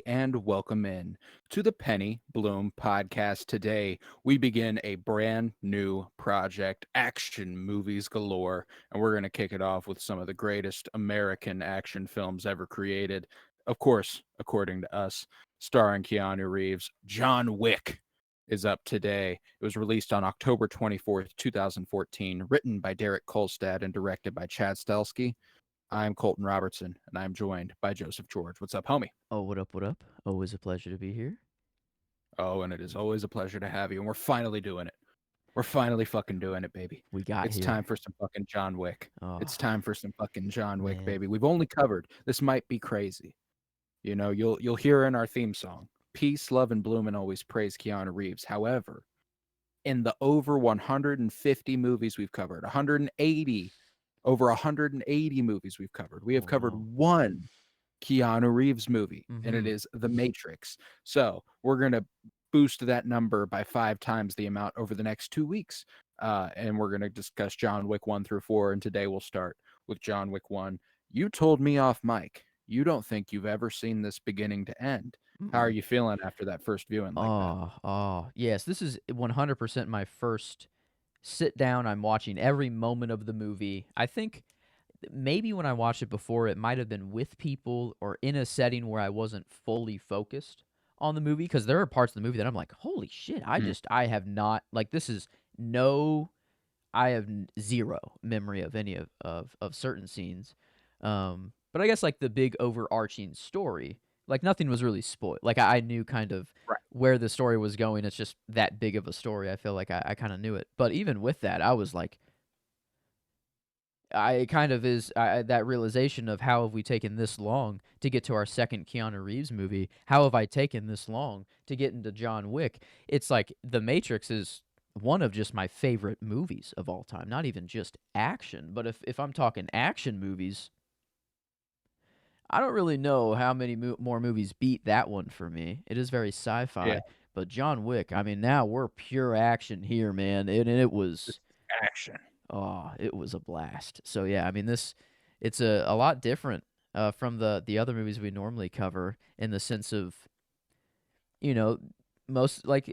and welcome in to the Penny Bloom podcast. Today, we begin a brand new project, Action Movies Galore, and we're going to kick it off with some of the greatest American action films ever created. Of course, according to us, starring Keanu Reeves. John Wick is up today. It was released on October 24th, 2014, written by Derek Kolstad and directed by Chad Stelsky. I'm Colton Robertson, and I'm joined by Joseph George. What's up, homie? Oh, what up, what up? Always a pleasure to be here. Oh, and it is always a pleasure to have you. And we're finally doing it. We're finally fucking doing it, baby. We got It's here. time for some fucking John Wick. Oh, It's time for some fucking John Wick, man. baby. We've only covered. This might be crazy. You know, you'll hear in our theme song, peace, love, and bloom, and always praise Keanu Reeves. However, in the over 150 movies we've covered, 180, over 180 movies we've covered, we have Oh, covered no. one Keanu Reeves movie, and it Mm-hmm. is The Matrix. So we're going to boost that number by 5 times the amount over the next 2 weeks. And we're going to discuss John Wick 1 through 4. And today we'll start with John Wick 1. You told me off mic, you don't think you've ever seen this beginning to end. How are Mm-mm. you feeling after that first viewing like that? Yes, this is 100% my first sit down. I'm watching every moment of the movie. I think maybe when I watched it before, it might have been with people or in a setting where I wasn't fully focused on the movie, because there are parts of the movie that I'm like, holy shit, Mm. I have not, like, this is no I have zero memory of any of certain scenes. But I guess like the big overarching story, like nothing was really spoiled. Like I knew kind of Right. where the story was going. It's just that big of a story. I feel like I kind of knew it. But even with that, I was like, I kind of is that realization of how have we taken this long to get to our second Keanu Reeves movie? How have I taken this long to get into John Wick? It's like The Matrix is one of just my favorite movies of all time. Not even just action, but if I'm talking action movies, I don't really know how many more movies beat that one for me. It is very Yeah. sci-fi, but John Wick, I mean, now we're pure action here, man. It This was is action. Oh, it was a blast. So yeah, I mean it's a lot different from the other movies we normally cover in the sense of, you know, most like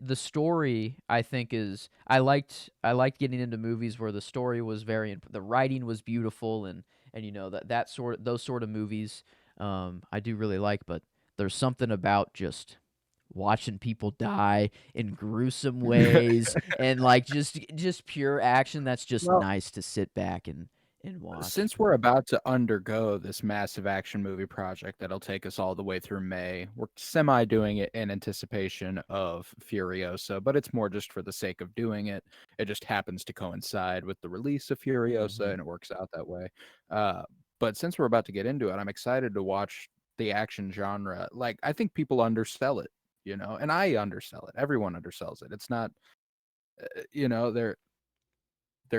the story I think is I liked getting into movies where the story was the writing was beautiful, and you know that sort those sort of movies I do really like, but there's something about just watching people die in gruesome ways and like just pure action that's just Well, nice to sit back and watch. since we're about to undergo this massive action movie project that'll take us all the way through May, we're semi doing it in anticipation of Furiosa, but it's more just for the sake of doing it. It just happens to coincide with the release of Furiosa, Mhm. and it works out that way. Uh, but since we're about to get into it, I'm excited to watch the action genre. Like, I think people undersell it, you know, and I undersell it. Everyone undersells it. It's not, you know, they're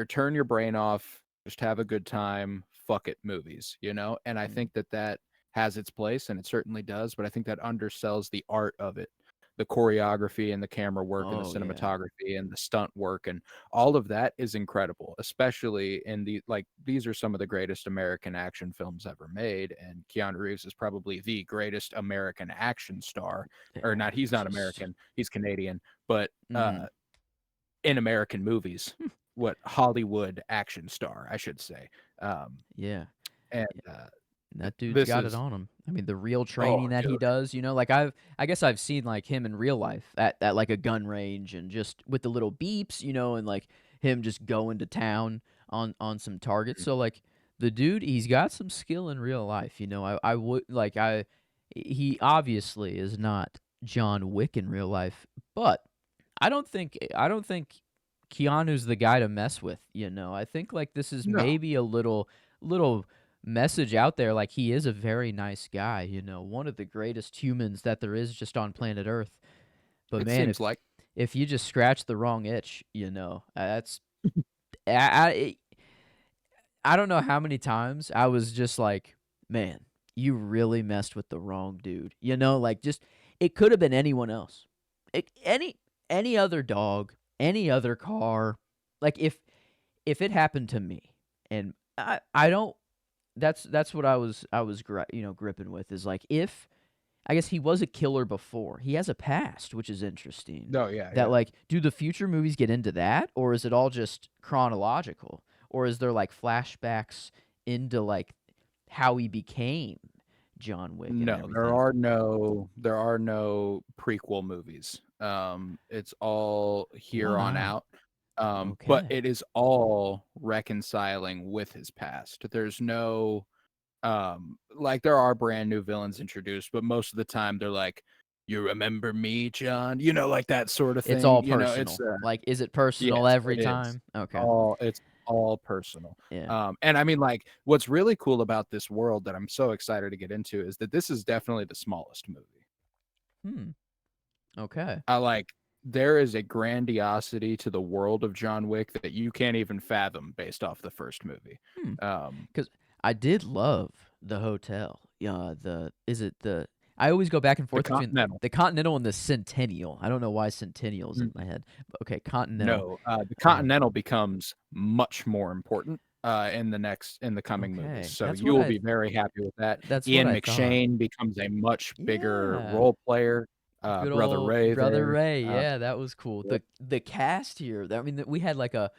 turn your brain off, just have a good time, fuck it movies, you know? And I Mm. think that that has its place, and it certainly does, but I think that undersells the art of it. The choreography and the camera work and the Oh yeah. cinematography and the stunt work and all of that is incredible, especially in the like these are some of the greatest American action films ever made, and Keanu Reeves is probably the greatest American action star. Or not, he's not Just American, he's Canadian, but mhm. in American movies, what Hollywood action star, I should say. Um, Yeah. and Yeah. That dude's this got it is on him. I mean, the real oh, training that he dude, does, you know, like I guess I've seen like him in real life at like a gun range and just with the little beeps, you know, and like him just going to town on some targets. mm, So like the dude, he's got some skill in real life, you know. I would like I he obviously is not John Wick in real life, but I don't think Keanu's the guy to mess with, you know. I think like this is no, maybe a little message out there, like he is a very nice guy, you know, one of the greatest humans that there is just on planet Earth. But it man, seems like if you just scratch the wrong itch, you know, that's I I don't know how many times I was just like, man, you really messed with the wrong dude. You know, like just it could have been anyone else. Any other dog, any other car. Like if it happened to me and I don't that's what I was gripping with is like if I guess he was a killer before. He has a past, which is interesting. No, yeah, That yeah. like, do the future movies get into that, or is it all just chronological, or is there like flashbacks into like how he became John Wick and No, everything? there are no prequel movies. It's all here on Wow. out. But Okay. it is all reconciling with his past. There's no like there are brand new villains introduced, but most of the time they're like, "You remember me, John?" Like that sort of It's thing. all It's personal. Like, is it personal yes, every it is. time? Okay. It's all personal. Yeah. And I mean, like, what's really cool about this world that I'm so excited to get into is that this is definitely the smallest movie. Hmm. Okay. I like there is a grandiosity to the world of John Wick that you can't even fathom based off the first movie. Hmm. Um, Because I did love the hotel. Yeah, I always go back and the forth between Continental. the Continental and the Centennial. I don't know why Centennial's in Mm, my head. But okay, Continental. no, the Um, Continental becomes much more important in the coming movies. okay, So you will be very happy with that. that's what Ian I thought. McShane becomes a much bigger Yeah. role player. Good Brother old Ray Brother there. Ray. Yeah, that was cool. Yep. The cast here. I mean, we had like a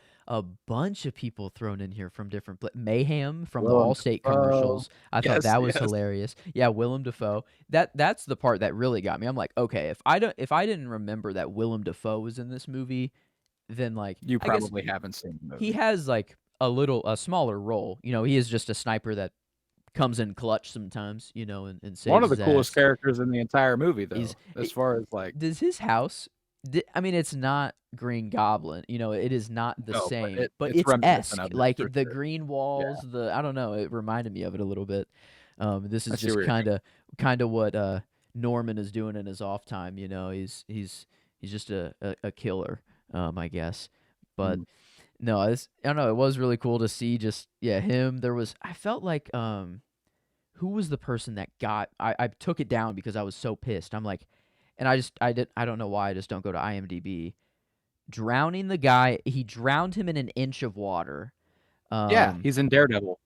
bunch of people thrown in here from different Mayhem from the Willem Allstate Dafoe. commercials. I thought Yes, that was yes. hilarious. Yeah, Willem Dafoe. That's the part that really got me. I'm like, okay, if I didn't remember that Willem Dafoe was in this movie, then like You I guess probably haven't seen the he movie. has like a smaller role. He is just a sniper that comes in clutch sometimes, and One saves of the his coolest ass. characters in the entire movie, He's though, as far as like Does his house I mean, it's not Green Goblin, it is not the no, but same, but it's it's reminiscent esque, of it like, for the sure. green Yeah, walls, I don't know, it reminded me of it a little bit. This I is see just where you're kinda what, Norman is doing in his off time, he's just a killer, I guess, but mm. no, I don't know, it was really cool to see just yeah, him, I felt like, who was the person that I took it down because I was so pissed. I'm like, and I don't know why I just don't go to IMDb. Drowning the guy, he drowned him in an inch of water. Yeah, Um, he's in Daredevil.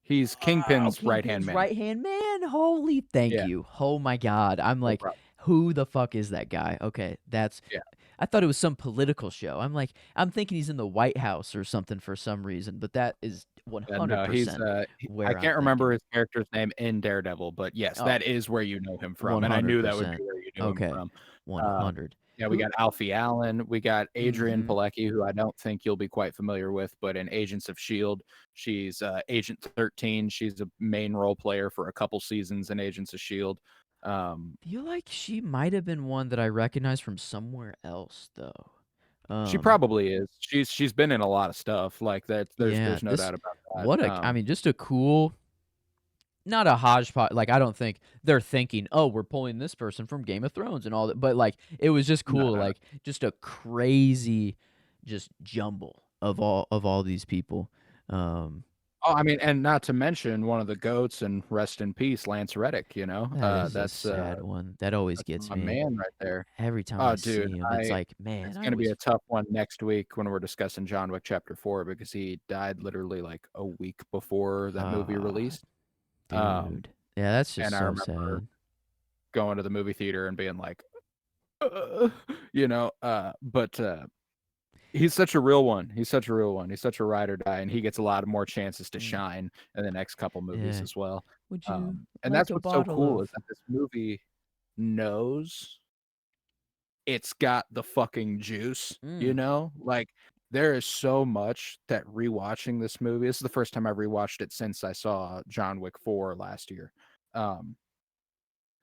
He's oh, Kingpin's right-hand Kingpin's man. right hand man. Holy, thank Yeah, you. Oh my God, I'm no like, problem. who the fuck is that guy? Okay, that's. Yeah, I thought it was some political show. I'm like, I'm thinking he's in the White House or something for some reason, but that is no, he's, 100% I where I'm can't remember thinking. his character's name in Daredevil, but yes, Oh, that is where you know him from, and I knew that would be 100%. where you knew him Okay. from. Um, 100. yeah, we Who got Alfie Allen, we got Adrian Mhm. Palicki, who I don't think you'll be quite familiar with, but in Agents of S.H.I.E.L.D., she's, Agent 13. She's a main role player for a couple seasons in Agents of S.H.I.E.L.D. Feel like she might have been one that I recognize from somewhere else though. She Um, probably is. She's been in a lot of stuff like that. yeah, There's no this doubt about what that. a I mean, just a cool not a hodgepodge, like, I don't think they're thinking, "Oh, we're pulling this person from Game of Thrones and all that," but, like, it was just No, cool, no, no. like, just a crazy just jumble of all these people. Um, Oh, I mean, and not to mention one of the goats, and rest in peace, Lance Reddick. that is a sad one. That always That's gets my me. man right there. Every time Oh, I dude, see him, it's like, "Man, it's I gonna be was." a tough one next week when we're discussing John Wick Chapter 4 because he died literally like a week before that movie Ah, released. Um, dude. Yeah, that's just and I so remember sad. going to the movie theater and being like, "Ugh," but he's such a real one. He's such a real one. He's such a ride or die, and he gets a lot of more chances to Mm, shine in the next couple movies yeah. as well. Would you And like that's a what's so bottle cool of is that this movie knows it's got the fucking juice, you Mm. know? Like, there is so much that rewatching this movie this is the first time I've rewatched it since I saw John Wick 4 last year. Um,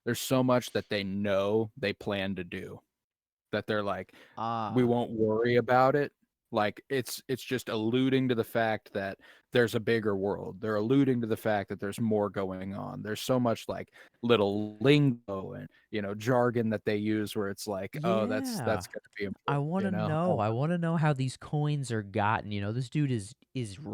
there's so much that they know they plan to do that they're like, "We Ah, won't worry about it." Like, it's just alluding to the fact that there's a bigger world. They're alluding to the fact that there's more going on. There's so much, like, little lingo and, jargon that they use where it's like, "Oh, yeah. that's gonna be important," you know? I wanna know how these coins are gotten, this dude is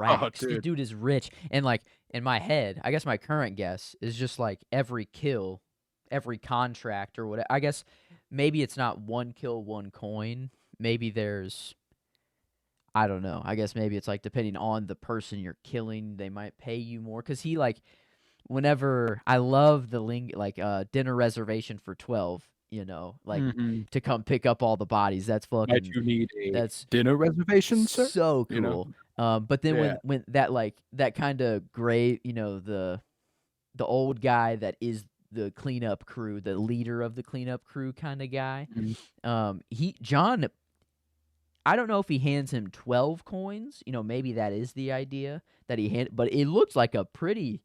Oh, racks. This dude. dude is rich, and, like, in my head, I guess my current guess is just, like, every kill, every contract or whatever. I guess maybe it's not 1 kill, 1 coin. Maybe there's I don't know. I guess maybe it's, like, depending on the person you're killing, they might pay you more. Cause he, like whenever I love the dinner reservation for 12, like Mhm. to come pick up all the bodies. Might you need a That's dinner reservation, sir? so You know? cool. But then Yeah. when that kind of gray, the old guy that is the cleanup crew, the leader of the cleanup crew kind of guy. Mhm. He John I don't know if he hands him 12 coins. Maybe that is the idea that but it looks like a It's a pretty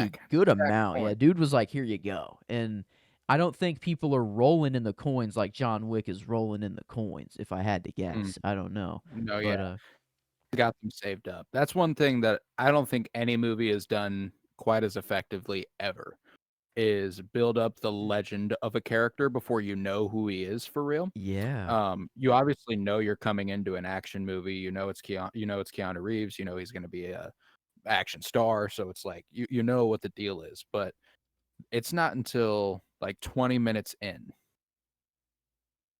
stack. It's good a stack of amount. Yeah, coin. dude was like, "Here you go." And I don't think people are rolling in the coins like John Wick is rolling in the coins, if I had to Mm. guess. I don't know. No, yeah. But Got them saved up. That's one thing that I don't think any movie has done quite as effectively ever, is build up the legend of a character before you know who he is for real. yeah. You obviously know you're coming into an action movie, it's Keanu Reeves, he's gonna be a action star, so it's like you know what the deal is, but it's not until like 20 minutes in,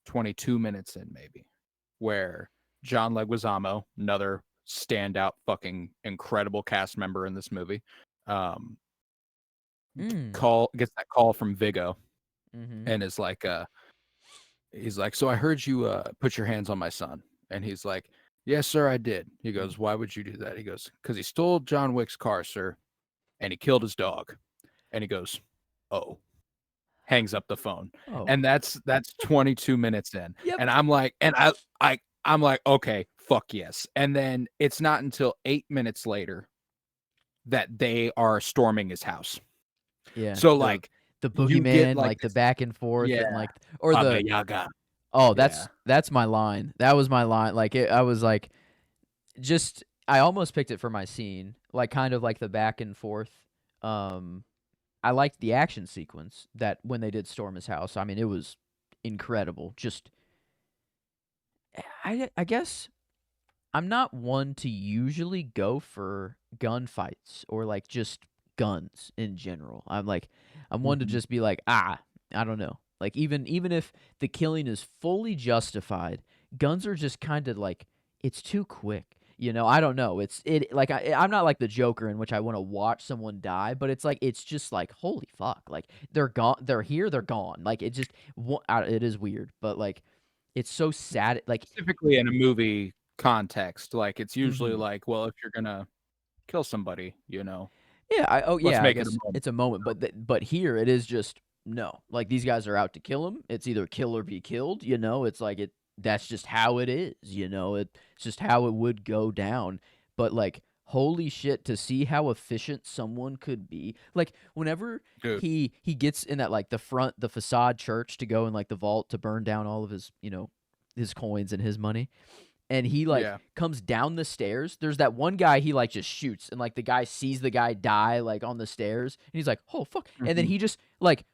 22 minutes in maybe, where John Leguizamo, another standout fucking incredible cast member in this movie, um, Mm. gets that call from Vigo Mhm. and is like, he's like, "So I heard you put your hands on my son." And he's like, "Yes, sir, I did." He Mm. goes, "Why would you do that?" He goes, "Because he stole John Wick's car, sir, and he killed his dog." And he goes, "Oh." Hangs up the phone. Oh. And that's 22 minutes in. Yep. And I'm like, I'm like, okay, fuck yes. And then it's not until 8 minutes later that they are storming his house. Yeah. So The like the you get boogeyman, like like the this, back and forth yeah, and like or Baba the Yaga. oh, Yeah. that's my line. That was my line. I was like just I almost picked it for my scene, like kind of like the back and forth. Um I liked the action sequence that when they did storm his house. I mean, it was incredible. Just I guess I'm not one to usually go for gunfights or like just guns in general. I'm one to Mhm. just be like, I don't know. Like even if the killing is fully justified, guns are just kind of like it's too quick. I don't know. I'm not like the Joker in which I want to watch someone die, but it's just like holy fuck. Like they're gone, they're here, they're gone. Like it is weird, but like it's so sad. Like Specifically in a movie context, like it's usually mhm. like, well, if you're gonna kill somebody, Yeah, let's I make it a guess moment. it's a moment, but here it is just no. Like these guys are out to kill him. It's either kill or be killed. It's like that's just how it is. It's just how it would go down. But like, holy shit, to see how efficient someone could be. Like whenever Dude, he gets in that like the facade church to go in like the vault to burn down all of his his coins and his money and he like yeah. comes down the stairs. There's that one guy he like just shoots, and like the guy sees the guy die like on the stairs, and he's like, "Oh fuck!" And then Mhm. he just like,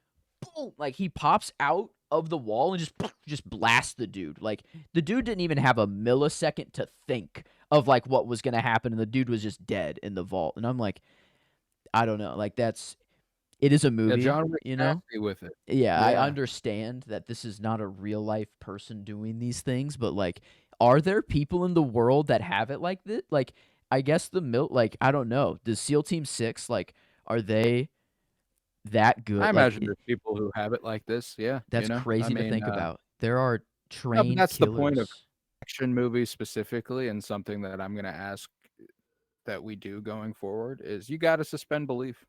boom, like he pops out of the wall and just blasts the dude. Like the dude didn't even have a millisecond to think of like what was gonna happen, and the dude was just dead in the vault. And I'm like, I don't know, like it is a Yeah, movie, John Wick's you know. nasty with it. Yeah, I Yeah. understand that this is not a real life person doing these things, but like, are there people in the world that have it like this? Like, I guess like, I don't know. Does SEAL Team 6, like, are they that I good? imagine there's people who have it like this, yeah, That's I crazy to mean, think about. There are no, but trained that's the point of killers. action movies specifically, and something that I'm gonna ask that we do going forward is you gotta suspend belief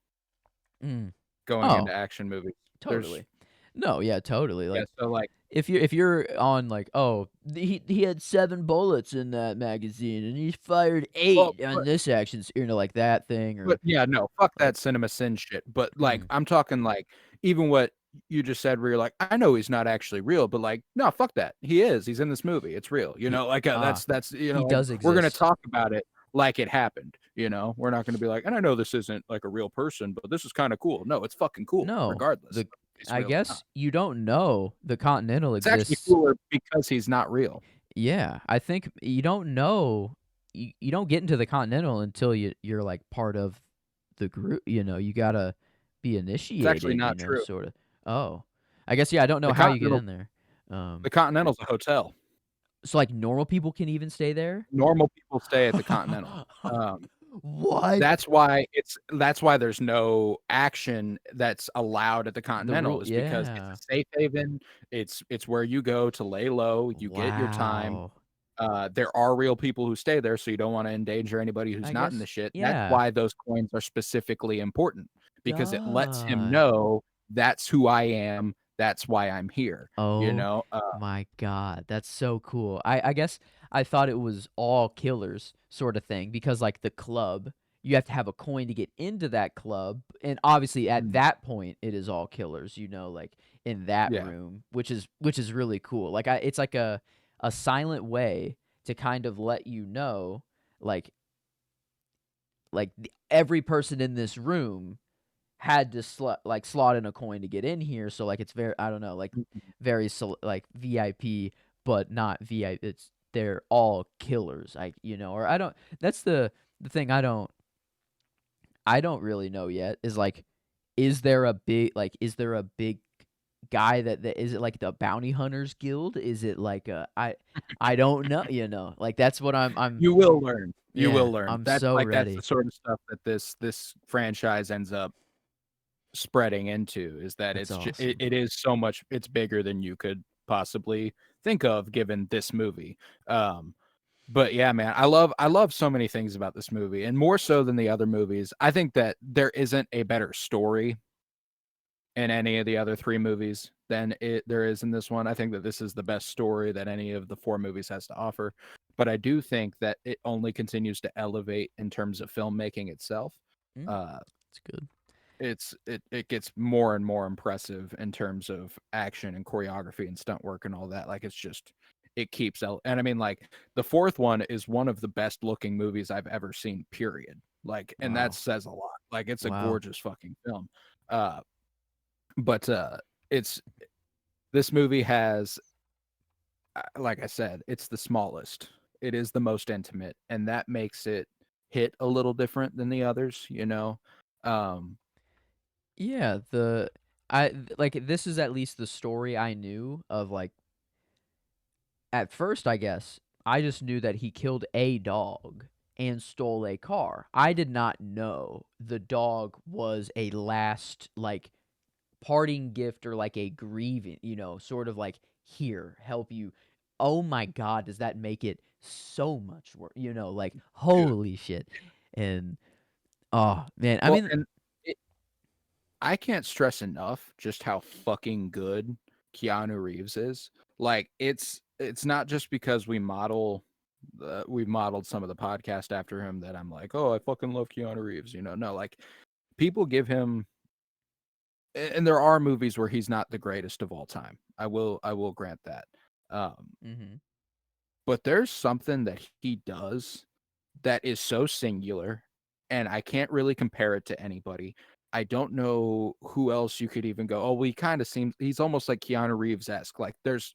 Mm. going into Oh, action movies. There's totally. No, yeah, totally. yeah, Like, so, like if you're on like, oh, he had 7 bullets in that magazine and he fired well, 8 on this action, like that thing but or yeah, no, fuck like that cinema sin shit, but, like, mm, I'm talking, like, even what you just said where you're like, "I know he's not actually real," but, like, no, fuck that. He is, he's in this movie, it's real, he like, ah, that's he like, does we're gonna exist. talk about it like it happened, We're not gonna be like, "And I know this isn't, like, a real person, but this is kinda cool." No, it's fucking cool No, regardless the of if he's I real or guess not. you don't know the Continental It's actually exists. cooler because he's not real. Yeah, I think you don't know you don't get into the Continental until you're like part of the group, you gotta be It's actually initiated, not true. sorta. Oh. I guess, yeah, I don't know The how you get Continental in there. the Continental's a hotel. So, like, normal people can even stay there? Normal people stay at the Continental. Um What? That's why there's no action that's allowed at the The Continental rule is because it's a yeah. safe haven. It's where you go to lay low, you get your time. Wow. There are real people who stay there, so you don't wanna endanger anybody who's I not in the guess shit. That's yeah. why those coins are specifically important, because it lets him God. know, "That's who I am, that's why I'm here," you Oh know? my god, that's so cool. I guess I thought it was all killers sorta thing because, like, the club, you have to have a coin to get into that club, and obviously at Mm, that point, it is all killers, like, in that yeah. room, which is really cool. Like, it's like a silent way to kind of let you know, like every person in this room had to slot in a coin to get in here, so, like, it's very I don't know, like, Mhm. very like, VIP, but not it's they're all killers, or I don't that's the thing I don't really know yet is, like, is there a big guy that is it, like, the bounty hunters guild? Is it, like, I don't know, Like, that's what I'm You will learn, you yeah, will learn. I'm That's so like, that's the ready. sort of stuff that this franchise ends up spreading into, is that That's it awesome. it is so much it's bigger than you could possibly think of given this movie. Um, but yeah, man, I love so many things about this movie, and more so than the other movies. I think that there isn't a better story in any of the other 3 movies than there is in this one. I think that this is the best story that any of the 4 movies has to offer, but I do think that it only continues to elevate in terms of filmmaking itself. Mm, Uh, that's good. it gets more and more impressive in terms of action and choreography and stunt work and all that. Like, it's just it keeps and I mean, like, the 4th one is one of the best looking movies I've ever seen, period. Like, and that Wow. says a lot. Like, it's a Wow. gorgeous fucking film. Uh, but, it's this movie has, like I said, it's the smallest. It is the most intimate, and that makes it hit a little different than the others, you know? Um, Yeah, like, this is at least the story I knew of, like at first, I guess, I just knew that he killed a dog and stole a car. I did not know the dog was a last, like, parting gift or, like, a grieving, sort of like, "Here, help you." Oh my god, does that make it so much worse? Like, dude. holy shit, and oh, man, I Well, mean and I can't stress enough just how fucking good Keanu Reeves is. Like, it's not just because we've modeled some of the podcast after him that I'm like, "Oh, I fucking love Keanu Reeves," you know? No, like, people give him and there are movies where he's not the greatest of all time. I will grant that. Um, mhm, but there's something that he does that is so singular, and I can't really compare it to anybody. I don't know who else you could even go, "Oh, well, he kinda seems" he's almost like Keanu Reeves-esque, like, there's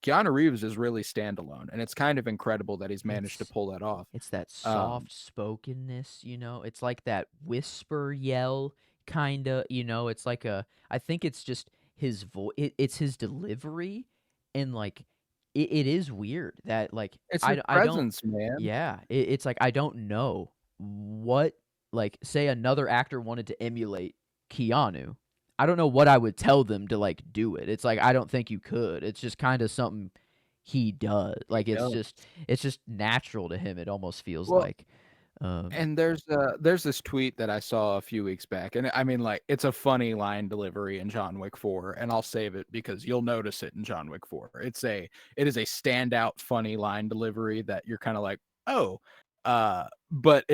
Keanu Reeves is really standalone, and it's kind of incredible that he's managed to it's pull that off. It's that Um, soft spokenness, It's like that whisper yell kinda, It's like I think it's just his it's his delivery, and, like, it is weird that, like, it's his I don't presence, man. yeah, it's like I don't know what like, say another actor wanted to emulate Keanu. I don't know what I would tell them to, like, do it. It's like, I don't think you could. It's just kinda something he does. He Like, does. it's just natural to him, it almost feels Well, like. Um and there's this tweet that I saw a few weeks back, and I mean, like, it's a funny line delivery in John Wick 4, and I'll save it because you'll notice it in John Wick 4. It is a standout funny line delivery that you're kinda like, "Oh," but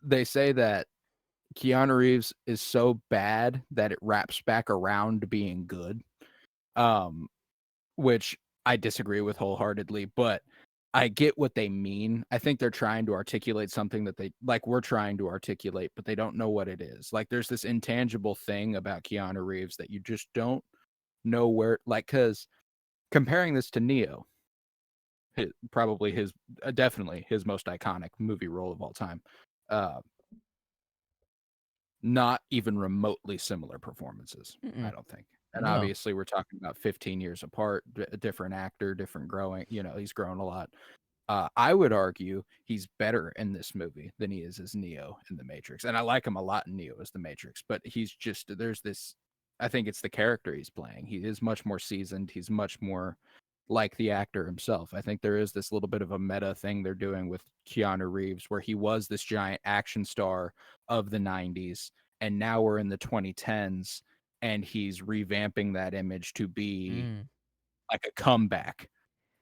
they say that Keanu Reeves is so bad that it wraps back around to being good, um, which I disagree with wholeheartedly, but I get what they mean. I think they're trying to articulate something that we're trying to articulate, but they don't know what it is. Like, there's this intangible thing about Keanu Reeves that you just don't know where, like, because comparing this to Neo, probably definitely his most iconic movie role of all time. Uh, Not even remotely similar performances, I Mm-mm. don't think. And No. obviously, we're talking about 15 years apart, different actor, different growing, he's grown a lot. I would argue he's better in this movie than he is as Neo in The Matrix. And I like him a lot in Neo as The Matrix, but he's just, there's this, I think it's the character he's playing. He is much more seasoned. He's much more like the actor himself. I think there is this little bit of a meta thing they're doing with Keanu Reeves where he was this giant action star of the 90s. And now we're in the 2010s and he's revamping that image to be Mm. like a comeback.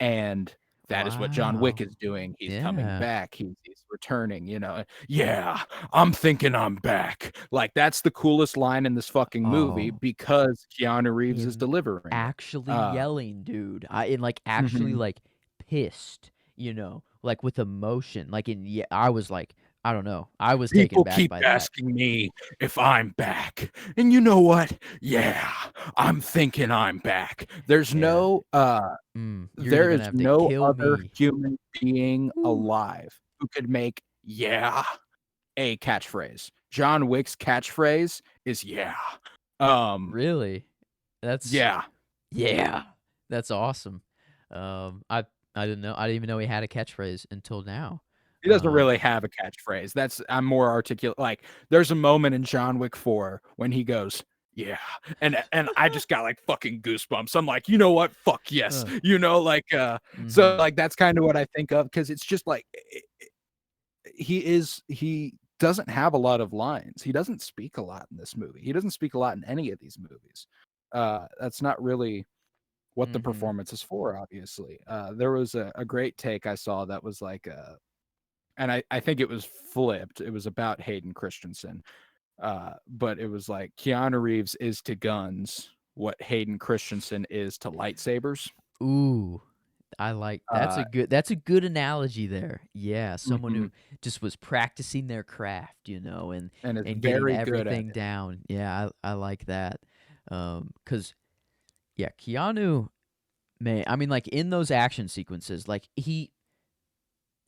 And that is what John Wick Wow. is doing. He's coming Yeah. back. He's returning, you know. Yeah, I'm thinking I'm back. Like that's the coolest line in this fucking movie Oh, because Keanu Reeves is him delivering it. actually yelling, dude. And like actually Mhm. like pissed, like with emotion. Like yeah, I was like, I don't know. I was taken People back keep by that. asking me if I'm back. And you know what? Yeah, I'm thinking I'm back. Yeah. You're either There gonna is have to no kill other me. human being Whew. alive who could make yeah a catchphrase. John Wick's catchphrase is yeah. Um, Really? That's yeah. yeah. That's awesome. I didn't know. I didn't even know he had a catchphrase until now. He doesn't Um, really have a catchphrase. That's I'm more articulate. Like there's a moment in John Wick 4 when he goes, yeah. And I just got like fucking goosebumps. I'm like, you know what? Fuck yes. uh, So mhm. like that's kind of what I think of because it's just like he doesn't have a lot of lines. He doesn't speak a lot in this movie. He doesn't speak a lot in any of these movies. That's not really what the Mhm. performance is for, obviously. There was a great take I saw that was like, and I think it was flipped. It was about Hayden Christensen, but it was like Keanu Reeves is to guns what Hayden Christensen is to lightsabers. Ooh, I like Uh, that's a good analogy there. Yeah, someone mhm, who just was practicing their craft, and is and getting very good at everything it. down. Yeah, I like that. 'Cause yeah, Keanu, man, I mean, like in those action sequences, like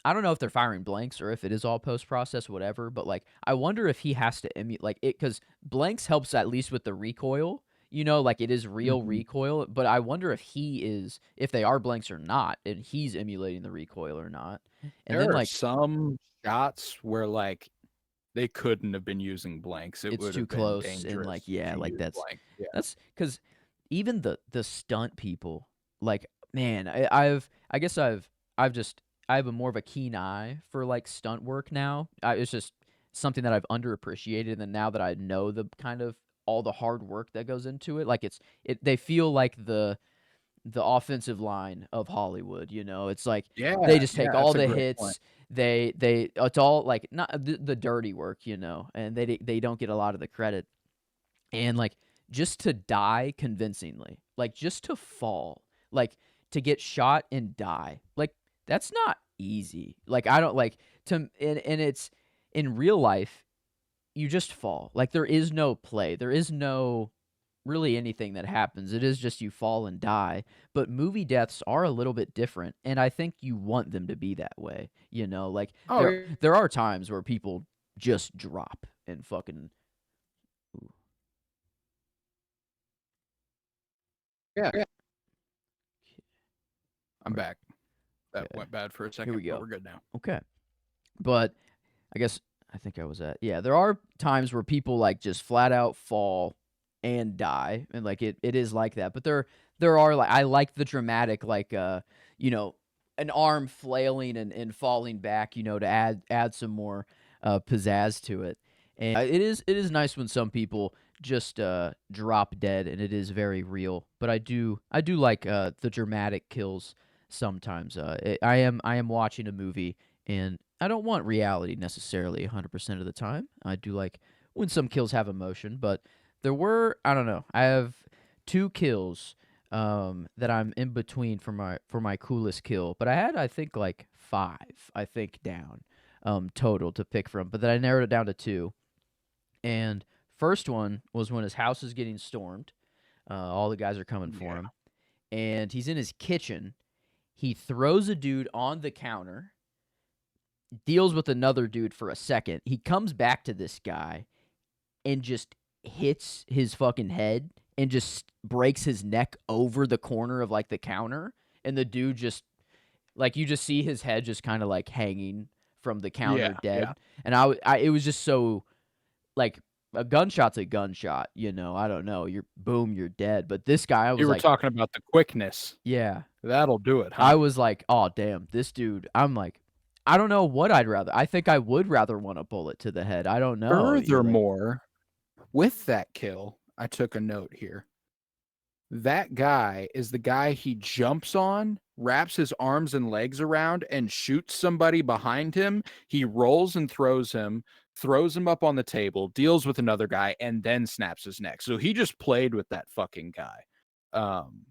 I don't know if they're firing blanks or if it is all post process, whatever. But like, I wonder if he has to emulate like it because blanks helps at least with the recoil. Like it is real Mhm. recoil. But I wonder if they are blanks or not, and he's emulating the recoil or not. And then There are like some shots where like they couldn't have been using blanks. It it's would too have been close, and like dangerous yeah, to like use blanks. Yeah. that's because even the stunt people, like man, I have a more of a keen eye for like stunt work now. It's just something that I've underappreciated, and then now that I know the kind of all the hard work that goes into it, like they feel like the offensive line of Hollywood. It's like they Yeah, just take yeah, all that's a the great point. hits. They it's all like not the dirty work, and they don't get a lot of the credit. And like just to die convincingly, like just to fall, like to get shot and die, like that's not easy. Like I don't like to, and it's in real life you just fall. Like there is no play. There is no really anything that happens. It is just you fall and die. But movie deaths are a little bit different, and I think you want them to be that way. Like Oh, there are times where people just drop and fucking. Ooh, yeah, yeah. I'm all right, back. That okay, went bad for a here second, we but go. we're good now. Okay, but I guess I think I was at yeah. There are times where people like just flat out fall and die, and like it is like that. But there are like I like the dramatic like you know an arm flailing and falling back to add some more pizzazz to it. And it is nice when some people just drop dead and it is very real. But I do like the dramatic kills sometimes. I am watching a movie and I don't want reality necessarily 100% of the time. I do like when some kills have emotion, but I don't know. I have two kills that I'm in between for my coolest kill, but I had I think like 5, I think down total to pick from, but then I narrowed it down to 2. And first one was when his house is getting stormed. All the guys are coming for Yeah. him, and he's in his kitchen. He throws a dude on the counter, deals with another dude for a second. He comes back to this guy and just hits his fucking head and just breaks his neck over the corner of like the counter. And the dude just Like, you just see his head just kinda, like, hanging from the counter Yeah, yeah. dead, and it was just so like, a gunshot's a gunshot, you know, I don't know, you're boom, you're dead, but this guy, I You was were like talking about the quickness. yeah. That'll do it, I huh? was like, "Oh, damn, this dude." I'm like, I don't know what I'd rather. I think I would rather want a bullet to the head. I don't know. You're like, Furthermore, with that kill, I took a note here. That guy is the guy he jumps on, wraps his arms and legs around, and shoots somebody behind him. He rolls and throws him up on the table, deals with another guy, and then snaps his neck. So he just played with that fucking guy. Um,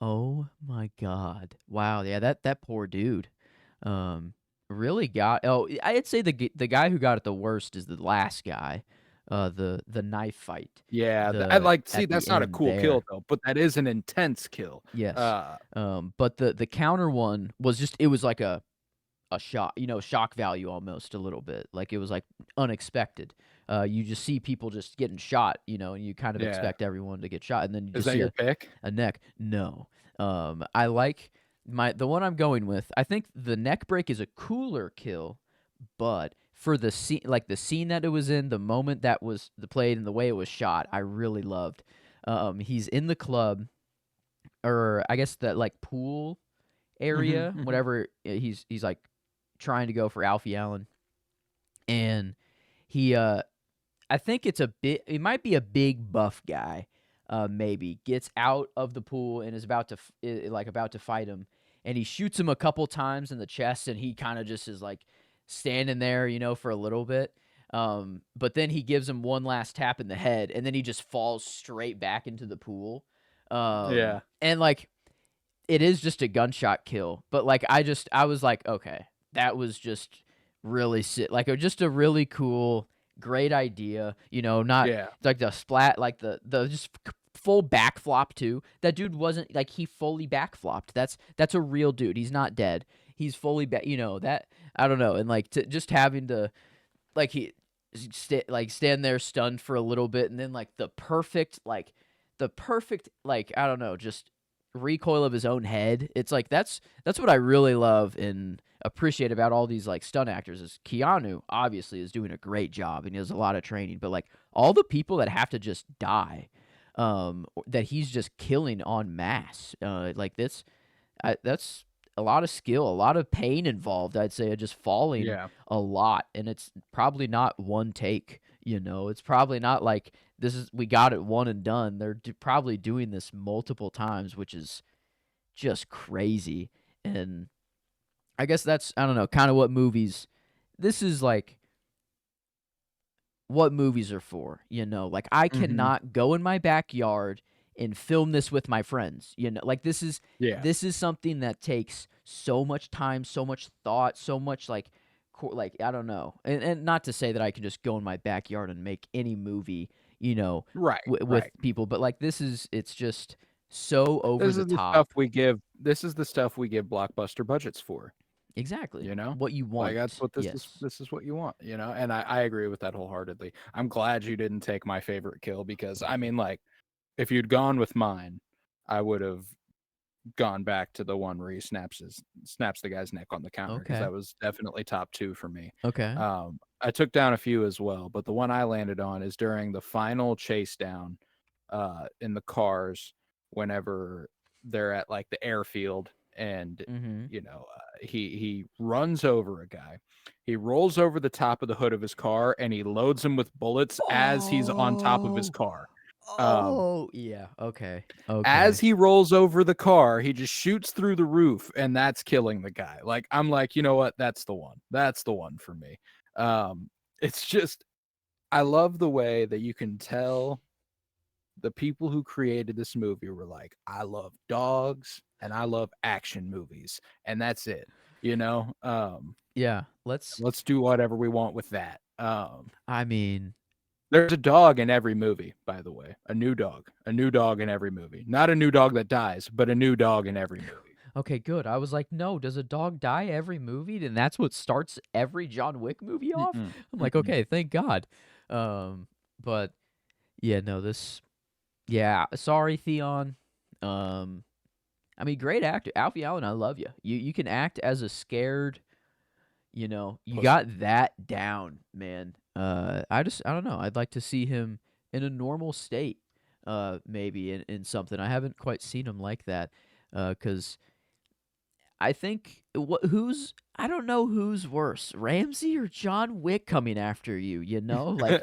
"Oh my god. Wow, yeah, that poor dude." Um, really got I'd say the guy who got it the worst is the last guy, the knife fight, yeah, I the like, see, at the that's not a end cool kill there. though, but that is an intense kill. Yes. Uh, But the counter one was just it was like a shock, you know, shock value almost a little bit. Like it was like unexpected. You just see people just getting shot, you know, and you kind of yeah. expect everyone to get shot, and then you Is just that see your pick? a neck. No, I like the one I'm going with. I think the neck break is a cooler kill, but for the scene, like the scene that it was in, the moment that was the played, and the way it was shot, I really loved. He's in the club, or I guess that like pool Mhm, area, mhm. whatever. He's like trying to go for Alfie Allen, and he I think it might be a big buff guy, maybe gets out of the pool and is about to like about to fight him, and he shoots him a couple times in the chest, and he kind of just is like standing there, you know, for a little bit. But then he gives him one last tap in the head, and then he just falls straight back into the pool. Yeah. And like it is just a gunshot kill, but, like, I was like, "Okay, that was just really like, just a really cool, great idea," you know, not Yeah. like the splat, like the just full back flop too. That dude wasn't like, he fully back flopped. That's a real dude. He's not dead. He's fully back, you know, that I don't know, and, like, to just having to like, he stand there stunned for a little bit, and then, like, the perfect, like, I don't know, just recoil of his own head. It's like, that's what I really love and appreciate about all these, like, stunt actors is Keanu, obviously, is doing a great job, and he has a lot of training, but, like, all the people that have to just die, that he's just killing en masse, like, that's a lot of skill, a lot of pain involved, I'd say, of just falling Yeah. a lot, and it's probably not one take, you know? It's probably not like, "This is we got it one and done." They're probably doing this multiple times, which is just crazy, and I guess that's I don't know, kinda what movies this is, like, what movies are for, you know? Like, I Mhm. cannot go in my backyard and film this with my friends, you know? Like, Yeah. this is something that takes so much time, so much thought, so much, like, like, I don't know. And not to say that I can just go in my backyard and make any movie, you know, Right, with right. people, but, like, it's just so over the top. This is the stuff we give blockbuster budgets for, Exactly. you know? What you Like, that's want. what Yes. this is what you want, you know? And I agree with that wholeheartedly. I'm glad you didn't take my favorite kill because, I mean, like, if you'd gone with mine, I would've gone back to the one where he snaps the guy's neck on the counter because Okay. that was definitely top 2 for me. Okay. I took down a few as well, but the one I landed on is during the final chase down, in the cars whenever they're at, like, the airfield and, Mhm. you know, he runs over a guy. He rolls over the top of the hood of his car, and he loads him with bullets as he's on top of his Oh! car. Um Oh, yeah, okay, as okay. he rolls over the car, he just shoots through the roof, and that's killing the guy. Like, I'm like, "You know what? That's the one. That's the one for me." It's just I love the way that you can tell the people who created this movie were like, "I love dogs and I love action movies, and that's it." You know? Yeah, Let's do whatever we want with that. I mean There's a dog in every movie, by the way. A new dog in every movie. Not a new dog that dies, but a new dog in every movie. okay, good. I was like, "No, does a dog die every movie?" And that's what starts every John Wick movie off? Mm-mm, I'm like, mm-mm. "Okay, thank God." But yeah, no, this yeah, sorry, Theon. Um, I mean, great actor. Alfie Allen, I love you. You can act as a scared, you Pussy. got that down, man. I don't know. I'd like to see him in a normal state, maybe in something. I haven't quite seen him like that, because I think who's I don't know who's worse, Ramsey or John Wick coming after you. Like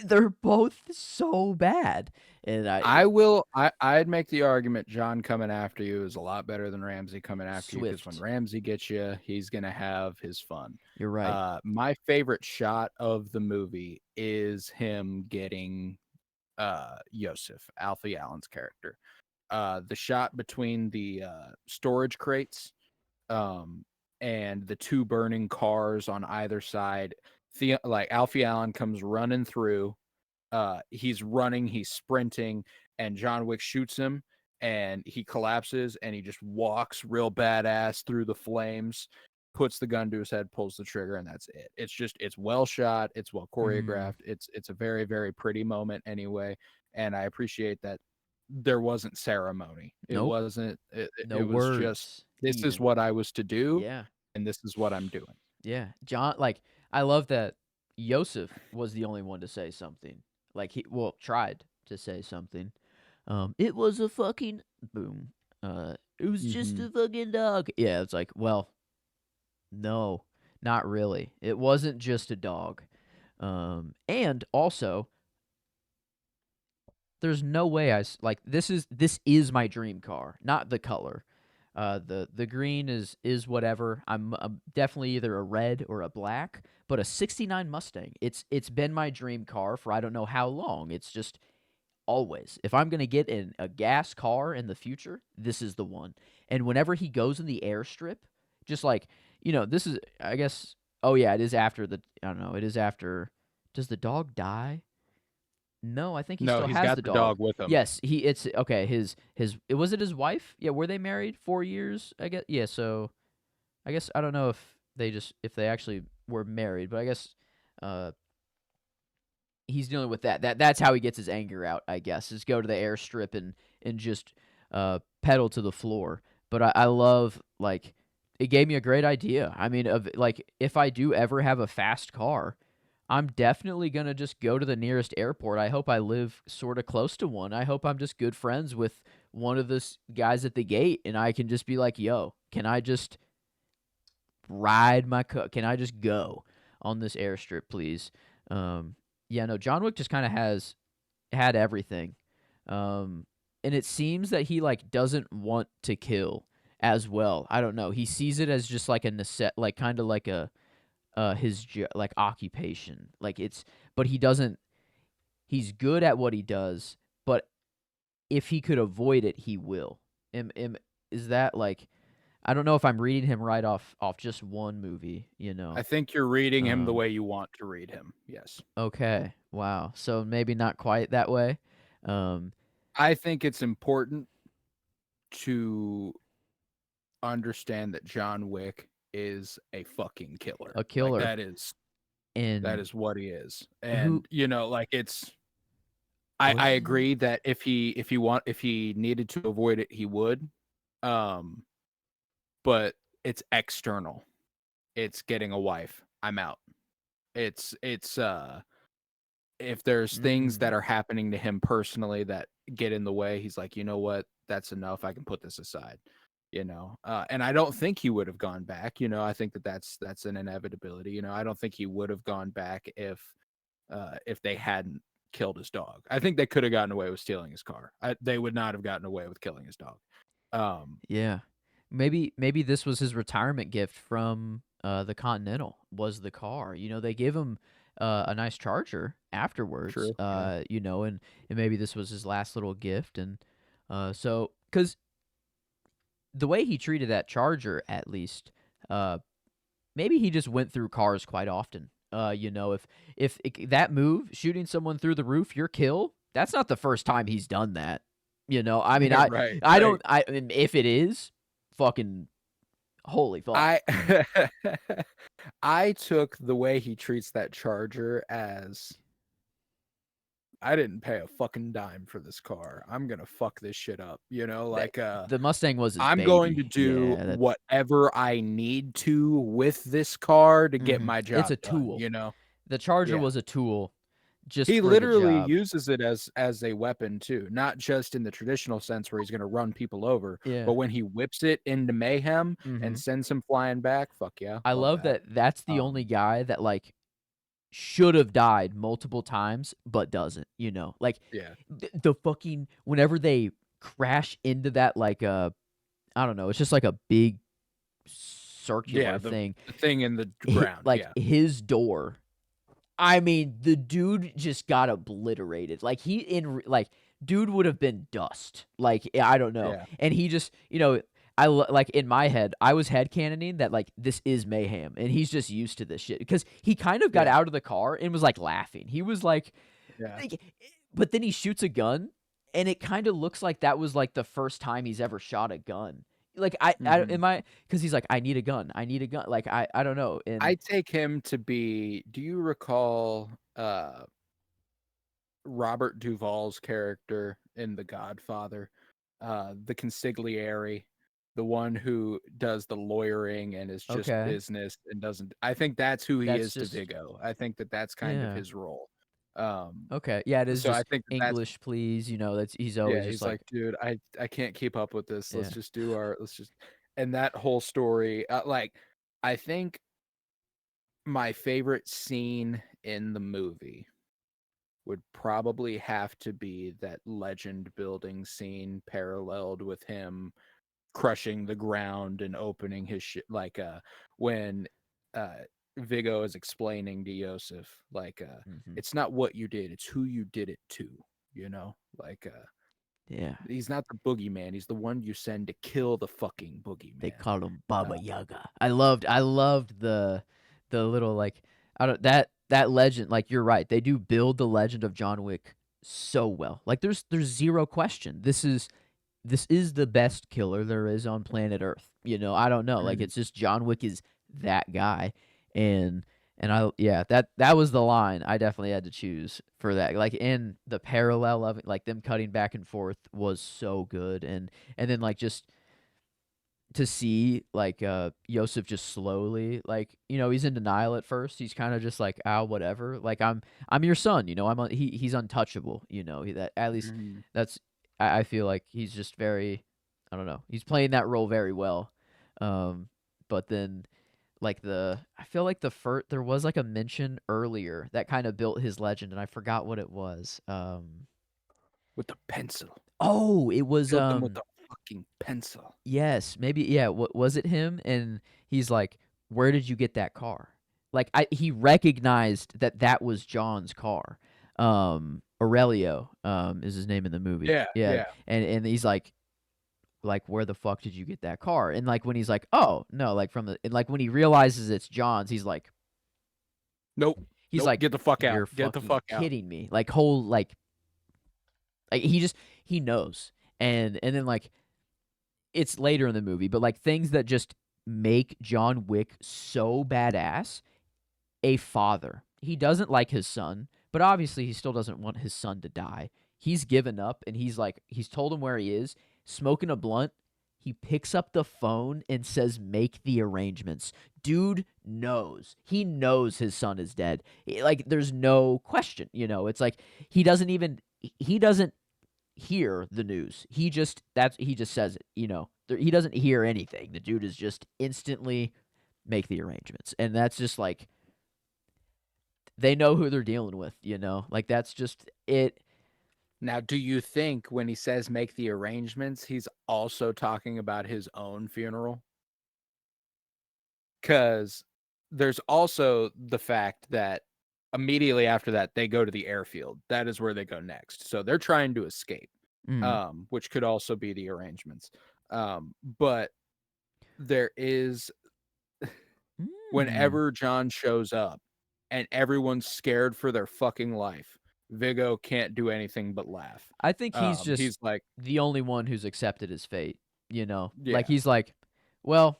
they're both so bad, and I'd make the argument John coming after you is a lot better than Ramsey coming after you, because when Swift. Ramsey gets you, he's gonna have his fun. You're right. My favorite shot of the movie is him getting Yosef, Alfie Allen's character. The shot between the storage crates, um, and the two burning cars on either side. Like Alfie Allen comes running through, he's running, he's sprinting, and John Wick shoots him, and he collapses, and he just walks real badass through the flames, puts the gun to his head, pulls the trigger, and that's it. It's well shot, it's well Mm, choreographed, it's a very, very pretty moment anyway, and I appreciate that there wasn't ceremony. nope. It No was just, words this is even. what I was to do, Yeah. and this is what I'm doing. Yeah. John, like, I love that Yosef was the only one to say something. Like, tried to say something. It was a fucking boom. It was just Mhm. a fucking dog. Yeah, it's like, well, no, not really. It wasn't just a dog. And also, there's no way like this is my dream car, not the color. The green is whatever. I'm definitely either a red or a black, but a '69 Mustang. It's been my dream car for I don't know how long. It's just always. If I'm gonna get in a gas car in the future, this is the one. And whenever he goes in the airstrip, just like this is I guess. Oh yeah, it is after the. I don't know. It is after. Does the dog die? No, I think he No, still he's has got the the dog dog. with him. Yes, it's okay. His was it his wife? Yeah, were they married 4 years? I guess. Yeah, so I guess I don't know if they actually were married, but I guess uh he's dealing with that's how he gets his anger out. I guess is go to the airstrip and just pedal to the floor. But I love like it gave me a great idea. I mean, of like if I do ever have a fast car, I'm definitely gonna just go to the nearest airport. I hope I live sort of close to one. I hope I'm just good friends with one of the guys at the gate, and I can just be like, "Yo, can I just ride my car? Can I just go on this airstrip, please?" Um, yeah, no, John Wick just kind of has had everything, um, and it seems that he like doesn't want to kill as well. I don't know. He sees it as just like a like kind of like a like occupation. Like but he doesn't. He's good at what he does, but if he could avoid it, he will. Is that like I don't know if I'm reading him right off just one movie, I think you're reading him the Um, way you want to read him. Yes. okay, wow. So maybe not quite that way. Um, I think it's important to understand that John Wick is a fucking killer. a Like killer that and is what he is. who And like it's I wasn't. agree that if he needed to avoid it, he would. Um, but it's external. It's getting a wife. I'm out. It's if there's things that Mm, are happening to him personally that get in the way, he's like, you know what, that's enough. I can put this aside. And I don't think he would have gone back. I think that's an inevitability. I don't think he would have gone back if they hadn't killed his dog. I think they could have gotten away with stealing his car. They would not have gotten away with killing his dog. Um, yeah. Maybe this was his retirement gift from the Continental was the car. They gave him a nice Charger afterwards. true. Yeah. And maybe this was his last little gift and so cuz the way he treated that Charger at least uh maybe he just went through cars quite often. If that move, shooting someone through the roof, your kill, that's not the first time he's done that. I mean, Right. I Right. don't, and if it is, fucking holy fuck. I I took the way he treats that charger as I didn't pay a fucking dime for this car. I'm gonna fuck this shit up. That the Mustang was his I'm going to baby. do Yeah, that whatever I need to with this car to get mhm. my It's job a done, tool. you know? The Charger Yeah. was a tool just He for the literally job. uses it as a weapon too, not just in the traditional sense where he's gonna run people over, Yeah. but when he whips it into mayhem and Mhm. sends him flying back, fuck yeah, I love love that. that that's the only Um, guy that, like, should have died multiple times, but doesn't, Like, yeah. the fucking whenever they crash into that, like, I don't know, it's just like a big Yeah, circular thing. the thing in the ground, Like, yeah. his door, I mean, the dude just got obliterated. Like, dude would have been dust. Like, I don't know. Yeah. And he just, like, in my head, I was headcanoning that, like, this is mayhem. And he's just used to this shit. Because he kind of got Yeah. out of the car and was, like, laughing. He was Yeah. like, but then he shoots a gun, and it kind of looks like that was, like, the first time he's ever shot a gun. Like, Mhm. because he's like, I need a gun. I need a gun. Like, I don't know. And I take him to be, do you recall, Robert Duvall's character in The Godfather? The consigliere, the one who does the lawyering and is just okay. business and doesn't, I think that's who he That's is to just, Viggo. I think that that's kind of yeah. his role. Um, Okay. Yeah, it is so I just think that that's, English, please. That's he's always yeah, just he's like, like, dude, I can't keep up with this. yeah. Let's just, and that whole story, like, I think my favorite scene in the movie would probably have to be that legend building scene paralleled with him crushing the ground and opening his shit, like when uh Vigo is explaining to Yosef, like Mhm. it's not what you did, it's who you did it to, like Yeah. he's not the boogeyman, he's the one you send to kill the fucking They boogeyman. call him uh, Baba Yaga. I loved the little, like, I don't that legend, like, you're right. They do build the legend of John Wick so well. Like, there's zero question. This is the best killer there is on planet Earth. I don't know. Like, mhm. it's just John Wick is that guy. And yeah, that was the line I definitely had to choose for that. Like, in the parallel of it, like them cutting back and forth was so good. And then, like, just to see, like, Yosef just slowly, like, he's in denial at first. He's kind of just like, "Oh, whatever. Like, I'm your son, he's untouchable, that at least Mhm. that's I feel like he's just very, I don't know. He's playing that role very well. Um but then, like, I feel like there was, like, a mention earlier that kind of built his legend, and I forgot what it was. With the pencil, Oh, it was, killed them with a fucking pencil. yes, maybe, yeah, was it him? And he's like, "Where did you get that car?" Like, he recognized that that was John's car. Aurelio, is his name in the movie. Yeah, Yeah, yeah. and he's like, "Where the fuck did you get that car?" And, like, when he's like, "Oh, no," like, and, like, when he realizes it's John's, Nope. he's Nope. like, Get the fuck out. "You're Get the fucking fuck out. kidding me." Like, whole, like, he knows. And then, like, it's later in the movie, but, like, things that just make John Wick so badass. A father. He doesn't like his son, but obviously he still doesn't want his son to die. He's given up, and he's told him where he is, smoking a blunt. He picks up the phone and says, "Make the arrangements." Dude knows. He knows his son is dead. Like, there's no question, It's like he doesn't hear the news. He just says it, He doesn't hear anything. The dude is just instantly make the arrangements. And that's just like, they know who they're dealing with, Like, that's just it. Now, do you think when he says make the arrangements, he's also talking about his own funeral? Because there's also the fact that immediately after that, they go to the airfield. That is where they go next. So they're trying to escape, Mm. which could also be the arrangements. But there is, Mm. whenever John shows up and everyone's scared for their fucking life, Vigo can't do anything but laugh. I think he's just He's like, the only one who's accepted his fate, Like, yeah, he's like, "Well,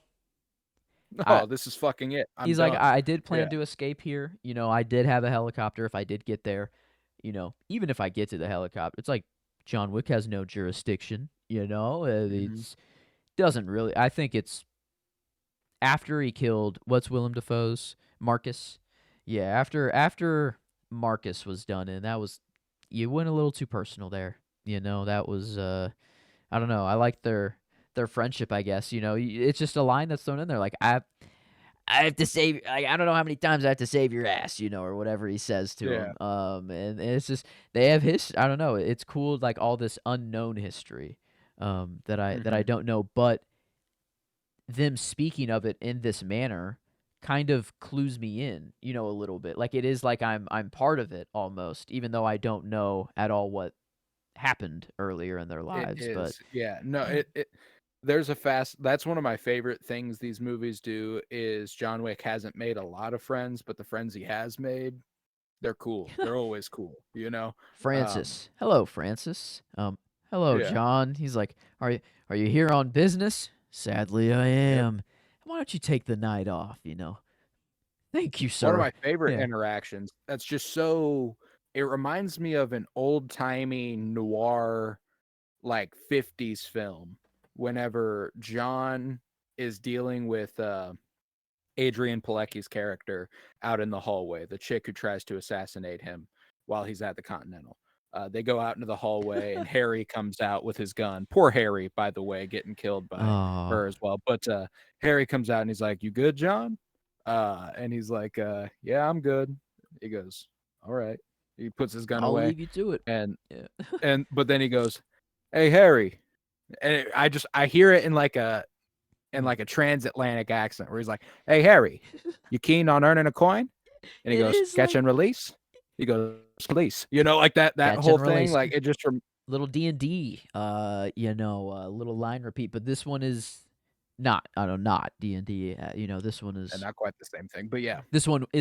I oh, this is fucking it. I'm he's like, done. I did Yeah. plan to escape here, I did have a helicopter if I did get there. even if I get to the helicopter, it's like John Wick has no jurisdiction, Mhm. it's doesn't really I think it's after he killed what's Willem Dafoe's? Marcus? Yeah, after Marcus was done and that was you went a little too personal there. That was I don't know. I like their friendship, I guess. It's just a line that's thrown in there like I have to save I don't know how many times I have to save your ass, or whatever he says to Yeah. him. And it's just they have I don't know. It's cool like all this unknown history that I Mhm. don't know, but them speaking of it in this manner kind of clues me in, a little bit. Like it is like I'm part of it almost, even though I don't know at all what happened earlier in their It lives. But is. Yeah. No, it there's a fast that's one of my favorite things these movies do is John Wick hasn't made a lot of friends, but the friends he has made, they're cool. They're always cool, you know? Um, Francis, hello, Francis. Hello, yeah. John. He's like, are you here on business? Sadly, I Yep. am. Why don't you take the night off? Thank you, One of sir. my favorite Yeah. interactions. That's just so it reminds me of an old-timey noir like 50s film whenever John is dealing with Adrian Palecki's character out in the hallway, the chick who tries to assassinate him while he's at the Continental. They go out into the hallway, and Harry comes out with his gun. Poor Harry, by the way, getting killed by Oh, her as well. But Harry comes out and he's like, "You good, John?" And he's like, "Yeah, I'm good." He goes, "All right." He puts his gun I'll away, leave you to it. and Yeah. but then he goes, "Hey, Harry," and I hear it in Mm. like a transatlantic accent where he's like, "Hey Harry, you keen on earning a coin?" And he It goes, is "Catch like and release." He goes, "Police." Like that catch whole and thing. release. Like it just from Little D&D, little line repeat, but this one is not, I don't know, not D&D. This one and is not quite the same thing, but yeah,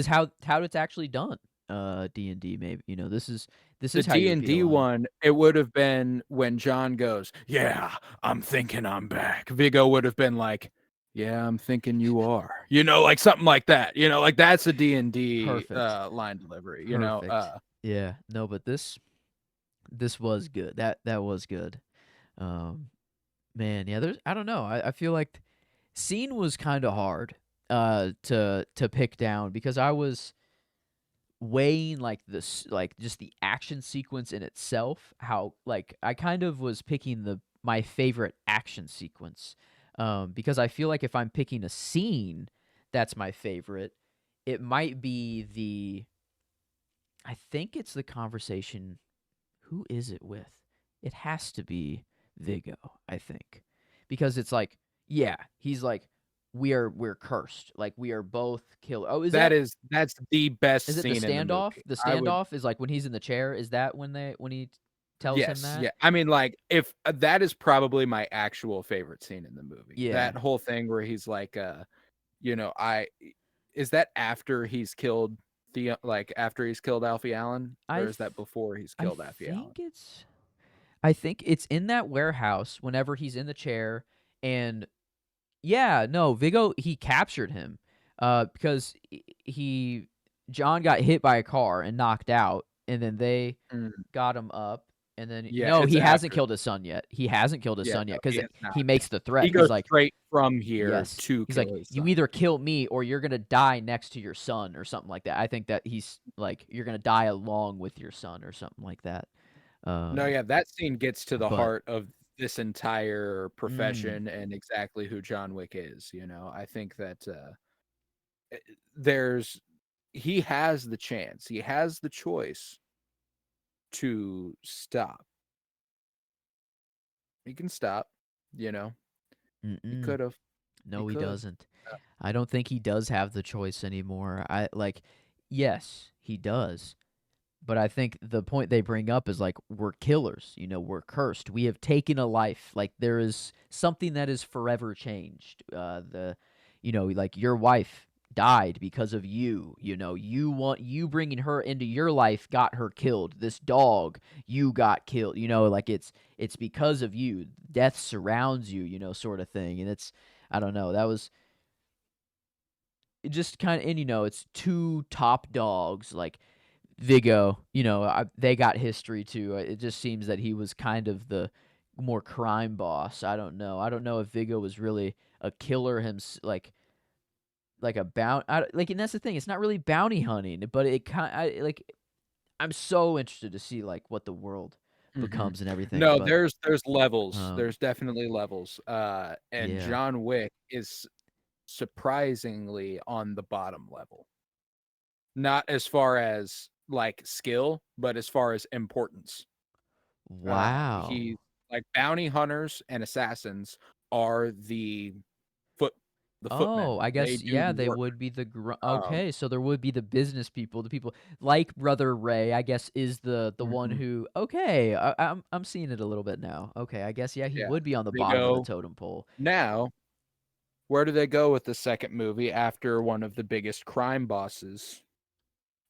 how it's actually done. D&D maybe. This is the how you D and repeat a D line. one, it would have been when John goes, "Yeah, I'm thinking I'm back." Vigo would have been like, "Yeah, I'm thinking you are." Like something like that. Like that's a D and D Perfect. line delivery. Perfect. Yeah. No, but this was good. That was good. Um Man, yeah, there's I don't know. I feel like scene was kind of hard to pick down because I was weighing like this like just the action sequence in itself, how like I kind of was picking the my favorite action sequence. Because I feel like if I'm picking a scene that's my favorite, it might be I think it's the conversation. Who is it with? It has to be Vigo, I think. Because it's like, yeah, he's like, we're cursed. Like we are both killed. Oh, That's the best is it the scene in the standoff? movie. The I would standoff is like when he's in the chair. Is that when he tells him Yes, that? yeah. I mean, like, if that is probably my actual favorite scene in the movie. Yeah. That whole thing where he's like, I is that after he's killed after he's killed Alfie Allen, I or th- is that before he's I killed Alfie Allen? think it's I think it's in that warehouse whenever he's in the chair and yeah, no, Vigo he captured him, because he John got hit by a car and knocked out, and then they Mm, got him up, and then yeah, no, it's he hasn't after. killed his son yet. He hasn't killed his Yeah, son no, yet because he has not. he makes the He threat. goes He's like, straight from here yes, to he's like, kill his you son. either kill me or you're gonna die next to your son or something like that. I think that he's like, you're gonna die along with your son or something like that. No, Um, yeah, that scene gets to the but heart of this entire mm, profession and exactly who John Wick is. I think that, eh, there's he has the chance, he has the choice to stop. He can stop, you know? He mm-mm, could've. He no, he could. doesn't. I don't think he does have the choice anymore. Yes, he does. But I think the point they bring up is like, we're killers, we're cursed. We have taken a life. Like there is something that is forever changed. Like your wife died because of you. You bringing her into your life got her killed. This dog, you got killed. Like it's because of you. Death surrounds you. Sort of thing. And it's I don't know. That was it just kind of, and it's two top dogs, like Viggo, they got history too. It just seems that he was kind of the more crime boss. I don't know. I don't know if Viggo was really a killer like a like, and that's the thing. It's not really bounty hunting, but it kind like I'm so interested to see like what the world Mhm. becomes and everything. No, But there's levels. um, There's definitely levels. And yeah. John Wick is surprisingly on the bottom level. Not as far as, like, skill, but as far as importance. Wow. He like, bounty hunters and assassins are foot the Oh, footmen. I They guess, do yeah, the they work. would be Um okay, so there would be the business people, the people like Brother Ray, I guess, is the one Mhm. who okay, I'm seeing it a little bit now. Okay, I guess, yeah, he Yeah. would be on the They bottom of the go totem pole. now, where do they go with the second movie after one of the biggest crime bosses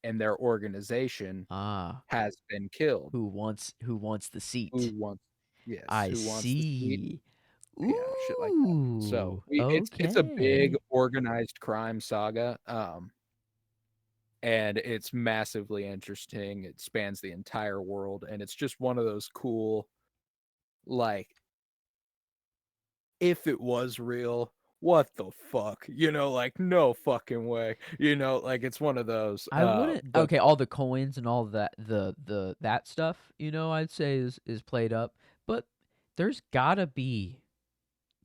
in their organization Ah, has been killed? who wants the Who seat? wants Yes, I who wants the seat? see. Yeah, shit like that. So, Ooh, it's a big okay. organized crime saga, and it's massively interesting. It spans the entire world, and it's just one of those cool, like, if it was real, what the fuck? Like, no fucking way. Like, it's one of those, I wouldn't but okay, all the coins and all that that stuff, I'd say is played up, but there's gotta be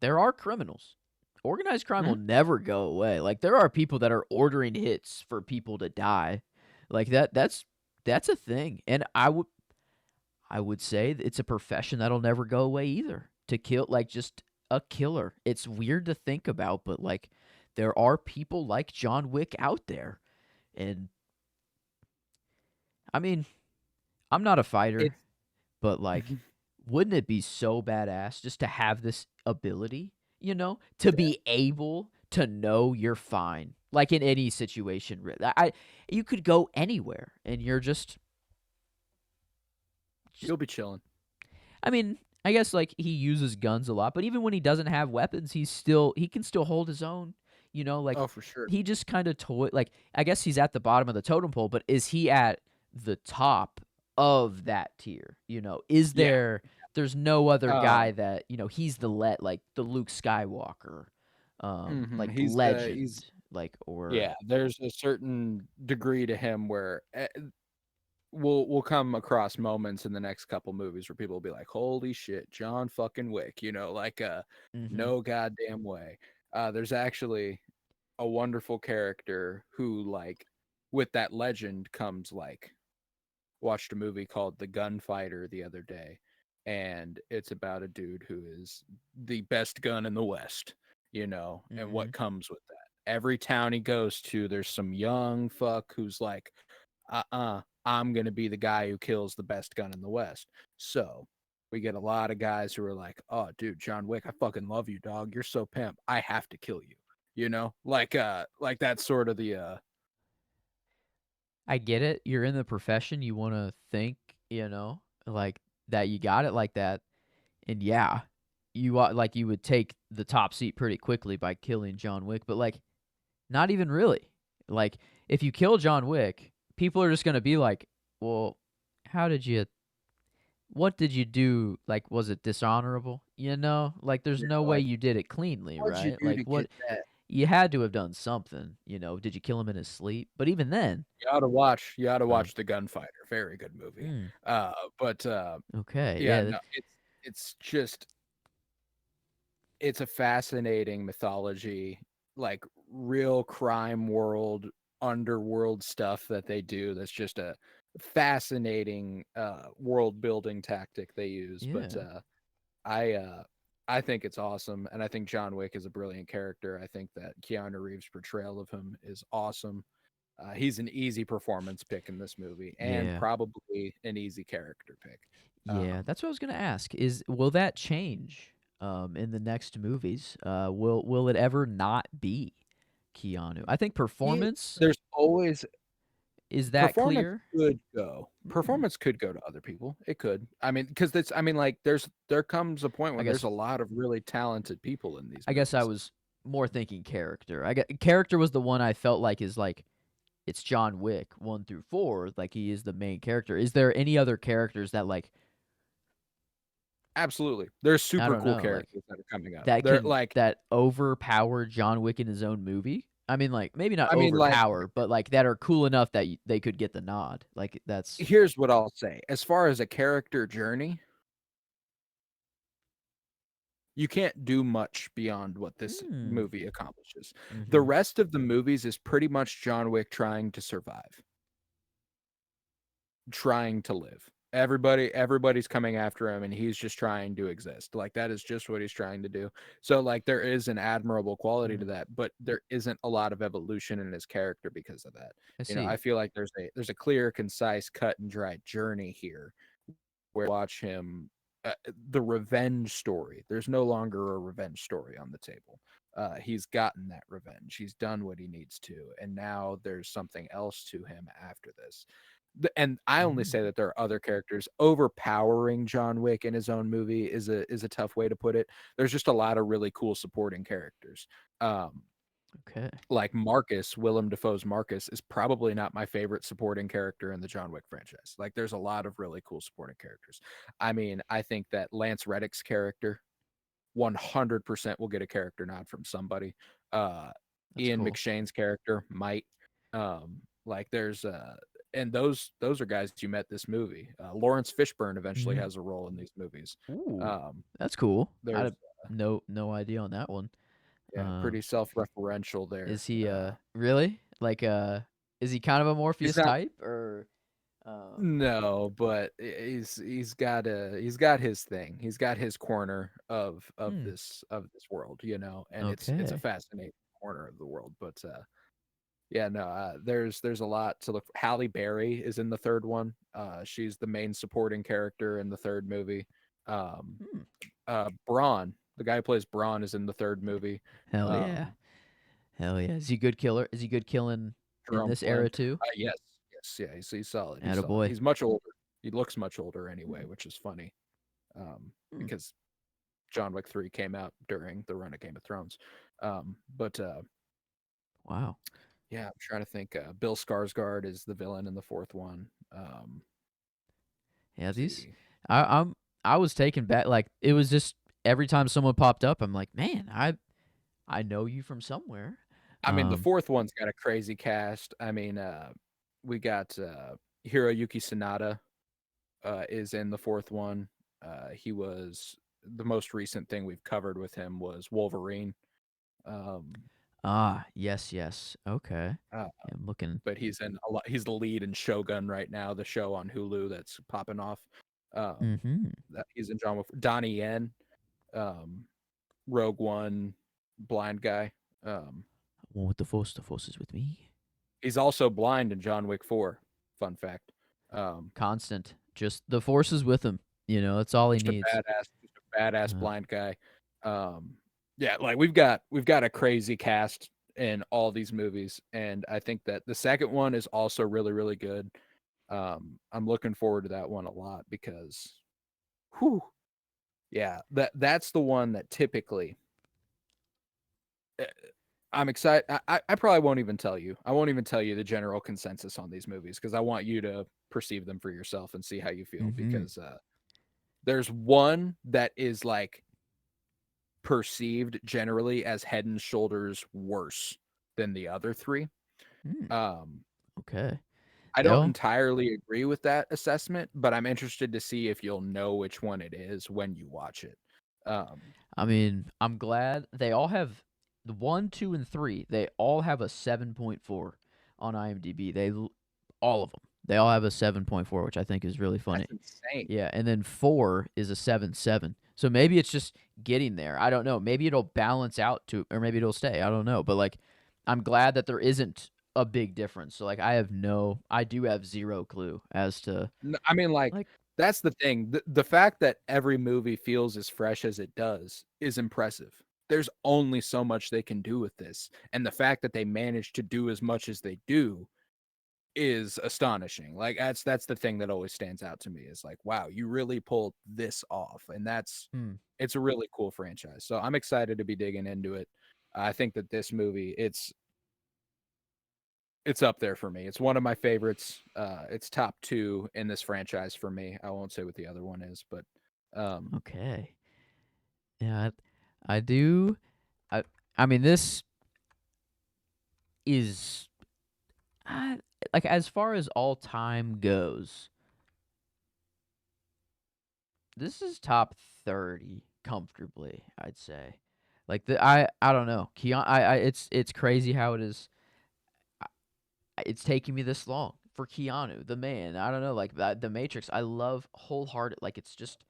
there are criminals. Organized crime will Mhm, never go away. Like there are people that are ordering hits for people to die. Like that's a thing. And I would say that it's a profession that'll never go away either. To kill like just a killer. It's weird to think about, but like there are people like John Wick out there. And I mean, I'm not a fighter, it's but like wouldn't it be so badass just to have this ability, to yeah, be able to know you're fine, like in any situation. You could go anywhere, and you're just. you'll be chilling. I mean, I guess like he uses guns a lot, but even when he doesn't have weapons, he can still hold his own. Like Oh, for sure. he just kind of like I guess he's at the bottom of the totem pole, but is he at the top of that tier? Is Yeah, there's no other guy um, that, he's like the Luke Skywalker, mhm, like he's legend, like or yeah, there's a certain degree to him where, we'll come across moments in the next couple movies where people will be like, "Holy shit, John fucking Wick," like, mhm no goddamn way. There's actually a wonderful character who, like, with that legend comes, like, watched a movie called The Gunfighter the other day, and it's about a dude who is the best gun in the West, and what mhm comes with that. Every town he goes to, there's some young fuck who's like, I'm gonna be the guy who kills the best gun in the West. So we get a lot of guys who are like, oh dude, John Wick, I fucking love you, dog. You're so pimp. I have to kill you. Like that's sort of the I get it. You're in the profession. You want to think, like that you got it like that. And yeah, like you would take the top seat pretty quickly by killing John Wick, but like not even really. Like if you kill John Wick, people are just going to be like, "Well, how did you what did you do? Like was it dishonorable?" Like there's yeah, no way like you did it cleanly, what'd you right? do Like to get what that? you had to have done something, Did you kill him in his sleep? But even then, You ought to watch um The Gunfighter. Very good movie. mm, But okay. yeah, Yeah. no, it's just it's a fascinating mythology, like real crime world, underworld stuff that they do. That's just a fascinating world building tactic they use. But Yeah. I uh I think it's awesome, and I think John Wick is a brilliant character. I think that Keanu Reeves' portrayal of him is awesome. He's an easy performance pick in this movie, and Yeah. probably an easy character pick. Yeah, Um, that's what I was gonna ask. Will that change in the next movies? Will it ever not be Keanu? I think it, performance there's always is that performance clear? could go. Mm, Performance could go to other people. It could. I mean, because that's. I mean, like, there comes a point I where there's guess a lot of really talented people in these I movies. was more thinking character. Character was the one I felt like is like it's John Wick 1 through 4, like he is the main character. Is there any other characters that like Absolutely. There's I super don't cool know, like characters that are coming up. that They're can like, that overpower John Wick in his own movie? I mean, like maybe not I mean, like, overpower, but like that are cool enough that they could get the nod. Like that's here's what I'll say. As far as a character journey, you can't do much beyond what this hmm. movie accomplishes. The Mm-hmm. rest of the movies is pretty much John Wick trying to survive, trying to live. Everybody's coming after him and he's just trying to exist. Like that is just what he's trying to do. So like there is an admirable quality to Mm, that, but there isn't a lot of evolution in his character because of that. I You know, I see. feel like there's a clear, concise, cut and dry journey here where watch him the revenge story. There's no longer a revenge story on the table. He's gotten that revenge. He's done what he needs to, and now there's something else to him after this. And I only say Mm, that there are other characters. Overpowering John Wick in his own movie is a tough way to put it. There's just a lot of really cool supporting characters. Um, okay. like Marcus, Willem Dafoe's Marcus, is probably not my favorite supporting character in the John Wick franchise. Like, there's a lot of really cool supporting characters. I mean, I think that Lance Reddick's character 100% will get a character nod from somebody. Uh, That's Ian cool. McShane's character might. Like, and those are guys you met this movie. Lawrence Fishburne eventually Mhm. has a role in these movies. Ooh, Um, that's cool. I there's had no idea on that one. yeah, pretty Um, self-referential there. is he really? Like is he kind of a He's Morpheus not. type or No, but he's got his thing. He's got his corner hmm, of this world, you know, and it's a okay. fascinating corner of the world. But yeah, no, there's a lot to look for. Halle Berry is in the third one. She's the main supporting character in the third movie. Um, Hmm. Braun, the guy who plays Braun, is in the third movie. Hell yeah. Um, Hell yeah. Is he good killer? Is he good killing in Jerome this era Flynn. too? Yes, yes, yeah, he's solid. He's solid. Attaboy. He's much older. He looks much older anyway, Hmm. which is funny. Hmm. Because John Wick 3 came out during the run of Game of Thrones. But Wow. yeah, I'm trying to think. Bill Skarsgård is the villain in the fourth one. Yeah, these See, I I'm I was taken back like it was just every time someone popped up, I'm like, "Man, I know you from somewhere." I mean, the Um, fourth one's got a crazy cast. I mean, we got Hiroyuki Sanada is in the fourth one. He was the most recent thing we've covered with him was Wolverine. Um, yes, yes. Okay. uh, Yeah, I'm looking. but he's in a lot. He's the lead in Shogun right now, the show on Hulu that's popping off. Mhm. That he's in John Wick. Donnie Yen, um, Rogue One, blind guy. Um, One with the force is with me. he's also blind in John Wick 4. Fun fact. Um, Constant. Just the force is with him. You know, that's all he needs. just a badass Uh, blind guy. Um, yeah, like we've got a crazy cast in all these movies, and I think that the second one is also really really good. I'm looking forward to that one a lot because, whew, yeah, that's the one that typically uh, I'm excited. I probably won't even tell you. I won't even tell you the general consensus on these movies because I want you to perceive them for yourself and see how you feel. mhm. Because there's one that is like perceived generally as head and shoulders worse than the other three. Mm, Um, okay. I They don't all entirely agree with that assessment, but I'm interested to see if you'll know which one it is when you watch it. Um, I mean, I'm glad they all have the 1, 2, and 3. They all have a 7.4 on IMDb. All of them. They all have a 7.4, which I think is really that's funny. insane. Yeah, and then 4 is a 7.7. So maybe it's just getting there. I don't know. Maybe it'll balance out to or maybe it'll stay. I don't know. But like I'm glad that there isn't a big difference. So like I do have zero clue as to I mean, like, like that's the thing. The fact that every movie feels as fresh as it does is impressive. There's only so much they can do with this. And the fact that they manage to do as much as they do is astonishing. Like that's the thing that always stands out to me is like, wow, you really pulled this off. And hmm, it's a really cool franchise. So I'm excited to be digging into it. I think that this movie, it's up there for me. It's one of my favorites. It's top 2 in this franchise for me. I won't say what the other one is, but um, Okay. Yeah, I do. I I mean, this is I, like as far as all time goes, this is top 30 comfortably, I'd say. Like I don't know. It's crazy how it is. It's taking me this long for Keanu, the man. I don't know, like the Matrix. I love wholehearted. Like it's just.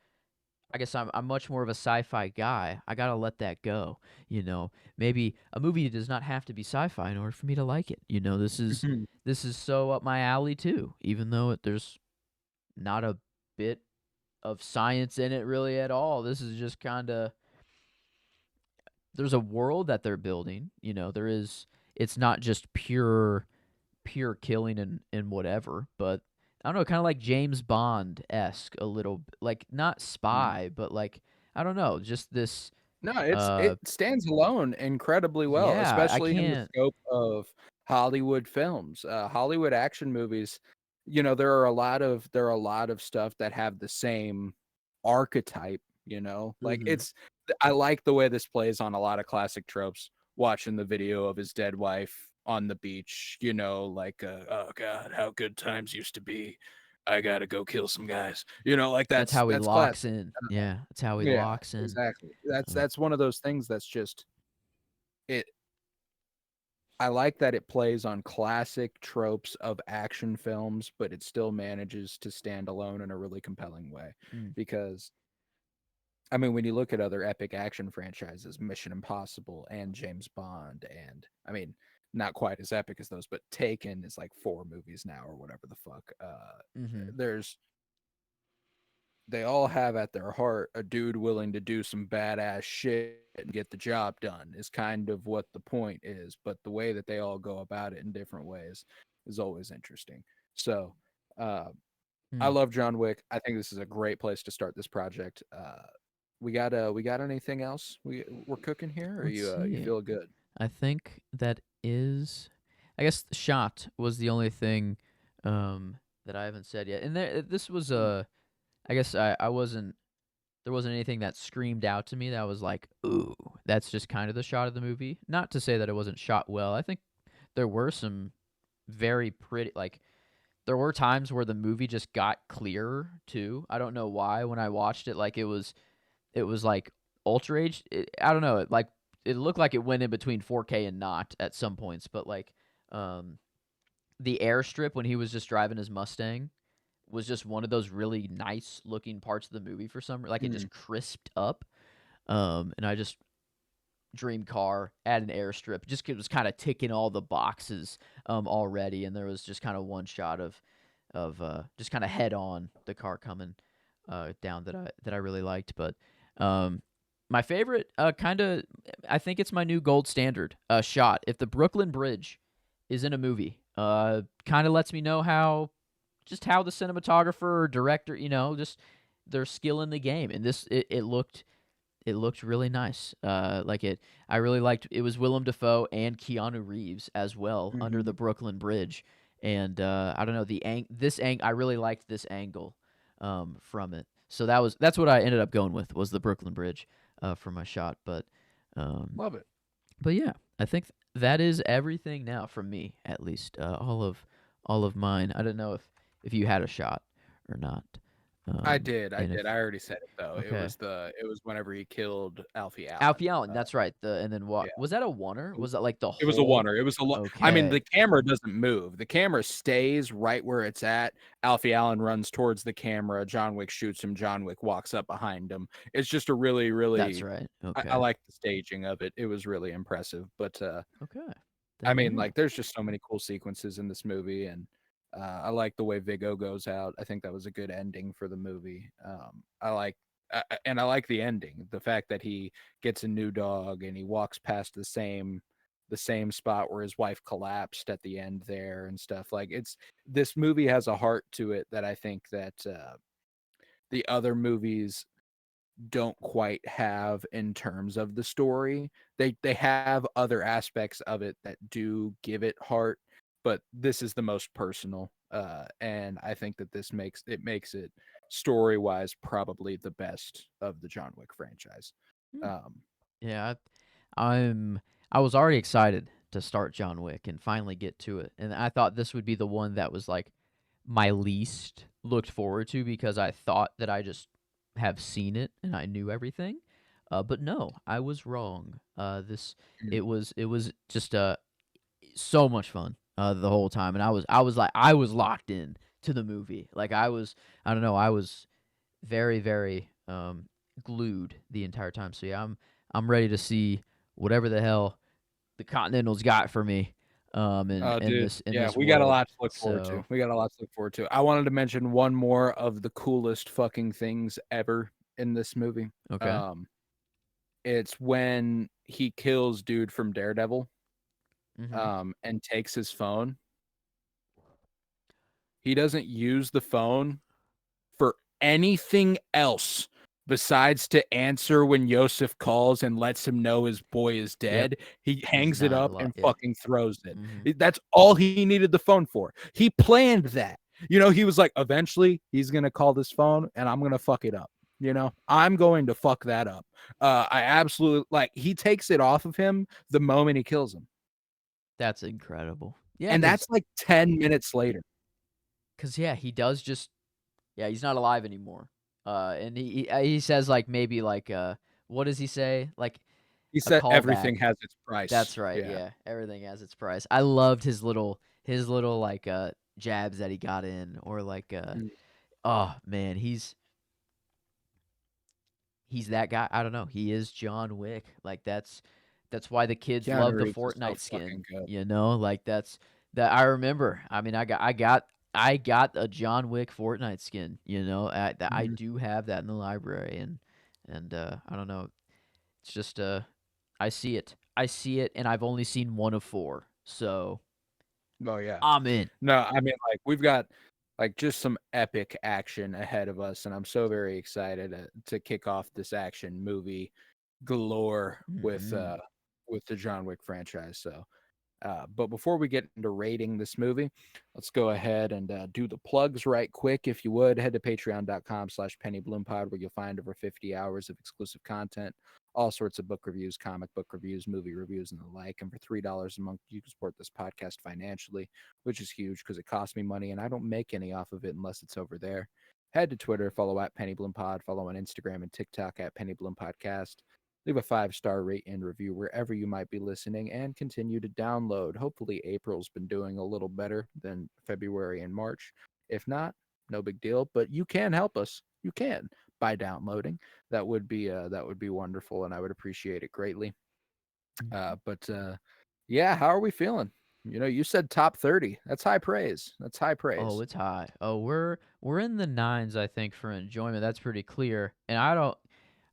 I guess I'm much more of a sci-fi guy. I gotta let that go. You know, maybe a movie does not have to be sci-fi in order for me to like it. You know, this is so up my alley too. Even though there's not a bit of science in it really at all. This is just kind of there's a world that they're building. You know, there is. It's not just pure killing and whatever, but I don't know, kind of like James Bond esque a little, like not spy, but like I don't know, just this. No, it Uh, stands alone incredibly well, yeah, I especially in the can't. scope of Hollywood films. Hollywood action movies, you know, there are a lot of stuff that have the same archetype, you know? Like Mm-hmm. I like the way this plays on a lot of classic tropes, watching the video of his dead wife on the beach, you know, like oh god, how good times used to be. I got to go kill some guys. You know, like That's how he that's classic. locks in. Yeah, that's how he Yeah, locks in. exactly. That's Uh, that's one of those things that's just it I like that it plays on classic tropes of action films, but it still manages to stand alone in a really compelling way. mm, Because I mean, when you look at other epic action franchises, Mission Impossible and James Bond, and I mean, not quite as epic as those, but Taken is like 4 movies now or whatever the fuck. mm-hmm. There's they all have at their heart a dude willing to do some badass shit and get the job done is kind of what the point is, but the way that they all go about it in different ways is always interesting. So uh, I Mm. love John Wick. I think this is a great place to start this project. We got anything else we're cooking here, or Let's you see. feel good? I think that is. I guess shot was the only thing that I haven't said yet. And this was Hmm. a. I guess I wasn't. There wasn't anything that screamed out to me that was like, ooh, that's just kind of the shot of the movie. Not to say that it wasn't shot well. I think there were some very pretty, like, there were times where the movie just got clearer too. I don't know why. When I watched it, like, it was like ultra I don't know. Like, it looked like it went in between 4K and not at some points, but like, um, the airstrip when he was just driving his Mustang was just one of those really nice looking parts of the movie for like it Hmm. just crisped up. And I just dream car at an airstrip just it was kind of ticking all the boxes already, and there was just kind of one shot of just kind of head on the car coming down that I really liked. But um, my favorite kind of I think it's my new gold standard shot. If the Brooklyn Bridge is in a movie, kind of lets me know how the cinematographer or director, just their skill in the game. And it looked really nice. I really liked it was Willem Dafoe and Keanu Reeves as well under the Hmm. Brooklyn Bridge. And I don't know I really liked this angle from it. So that's what I ended up going with was the Brooklyn Bridge for my shot. Um, Love it. but yeah, I think that is everything now from me, at least. All of mine. I don't know if you had a shot or not. I did. I And if did. I already said it though. It okay, was whenever he killed Alfie Alfie Allen. Allen. That's right. And then what Yeah. was that a oneer? Was that like the It was a whole? oneer. It was a lo I mean, the Okay, camera doesn't move. The camera stays right where it's at. Alfie Allen runs towards the camera. John Wick shoots him. John Wick walks up behind him. It's just a really, that's really right. I Okay, like the staging of it. It was really impressive. But okay. I Then mean, yeah. like, there's just so many cool sequences in this movie, and I like the way Viggo goes out. I think that was a good ending for the movie. And I like the ending, the fact that he gets a new dog and he walks past the same spot where his wife collapsed at the end there and stuff. Like this movie has a heart to it that I think that the other movies don't quite have in terms of the story. They have other aspects of it that do give it heart, but this is the most personal. And I think that this makes it story wise probably the best of the John Wick franchise. Hmm. Um, Yeah, I'm I was already excited to start John Wick and finally get to it, and I thought this would be the one that was, like, my least looked forward to because I thought that I just have seen it and I knew everything, but no, I was wrong. This mm, it was just, so much fun, the whole time, and I was locked in to the movie, like, I don't know, I was very, very, glued the entire time, so yeah, I'm ready to see whatever the hell the Continental's got for me, oh, dude, in yeah, this we got a world. lot to look forward to. So, We got a lot to look forward to. I wanted to mention one more of the coolest fucking things ever in this movie. okay. Um, it's when he kills dude from Daredevil, Mhm. and takes his phone. He doesn't use the phone for anything else besides to answer when Yosef calls and lets him know his boy is Yep. dead. He He's hangs it not a up lot. and Yep. fucking throws it. Mhm. That's all he needed the phone for. He planned that. He was like, eventually he's gonna call this phone and I'm gonna fuck it up. I'm going to fuck that up. I absolutely like he takes it off of him the moment he kills him. That's incredible. Yeah, And that's like 10 minutes later. yeah, he does just yeah, he's not alive anymore. And he says, like, maybe, like, what does he say? Like, He a said callback. everything has its price. That's right, Yeah. yeah, everything has its price. I loved his little, like, jabs that he got in or, like, Mm. oh, man, he's that guy. I don't know, he is John Wick. Like, that's why the kids Keanu love the Reeves is so Fortnite skin, fucking good. you know? Like, that's that I remember. I mean, I got a John Wick Fortnite skin, you know? I Mhm. do have that in the library, and, I don't know, it's just, I see it. I see it, and I've only seen 1 of 4, so Oh, yeah. I'm in. No, I mean, like, we've got, like, just some epic action ahead of us, and I'm so very excited to kick off this action movie galore Mhm. with the John Wick franchise, so but before we get into rating this movie, let's go ahead and do the plugs right quick. If you would, head to patreon.com/pennybloom where you'll find over 50 hours of exclusive content, all sorts of book reviews, comic book reviews, movie reviews, and the like. And for $3 a month, you can support this podcast financially, which is huge because it costs me money and I don't make any off of it unless it's over there. Head to Twitter, follow at PennyBloomPod, follow on Instagram and TikTok at PennyBloomPodcast. Leave a 5-star rate and review wherever you might be listening and continue to download. Hopefully, April's been doing a little better than February and March. If not, no big deal, but you can help us. You can by downloading. That would be wonderful, and I would appreciate it greatly. Mhm. But yeah, how are we feeling? You said top 30. That's high praise. That's high Oh, praise. it's high. Oh, we're in the 9s, I think, for enjoyment, that's pretty clear, and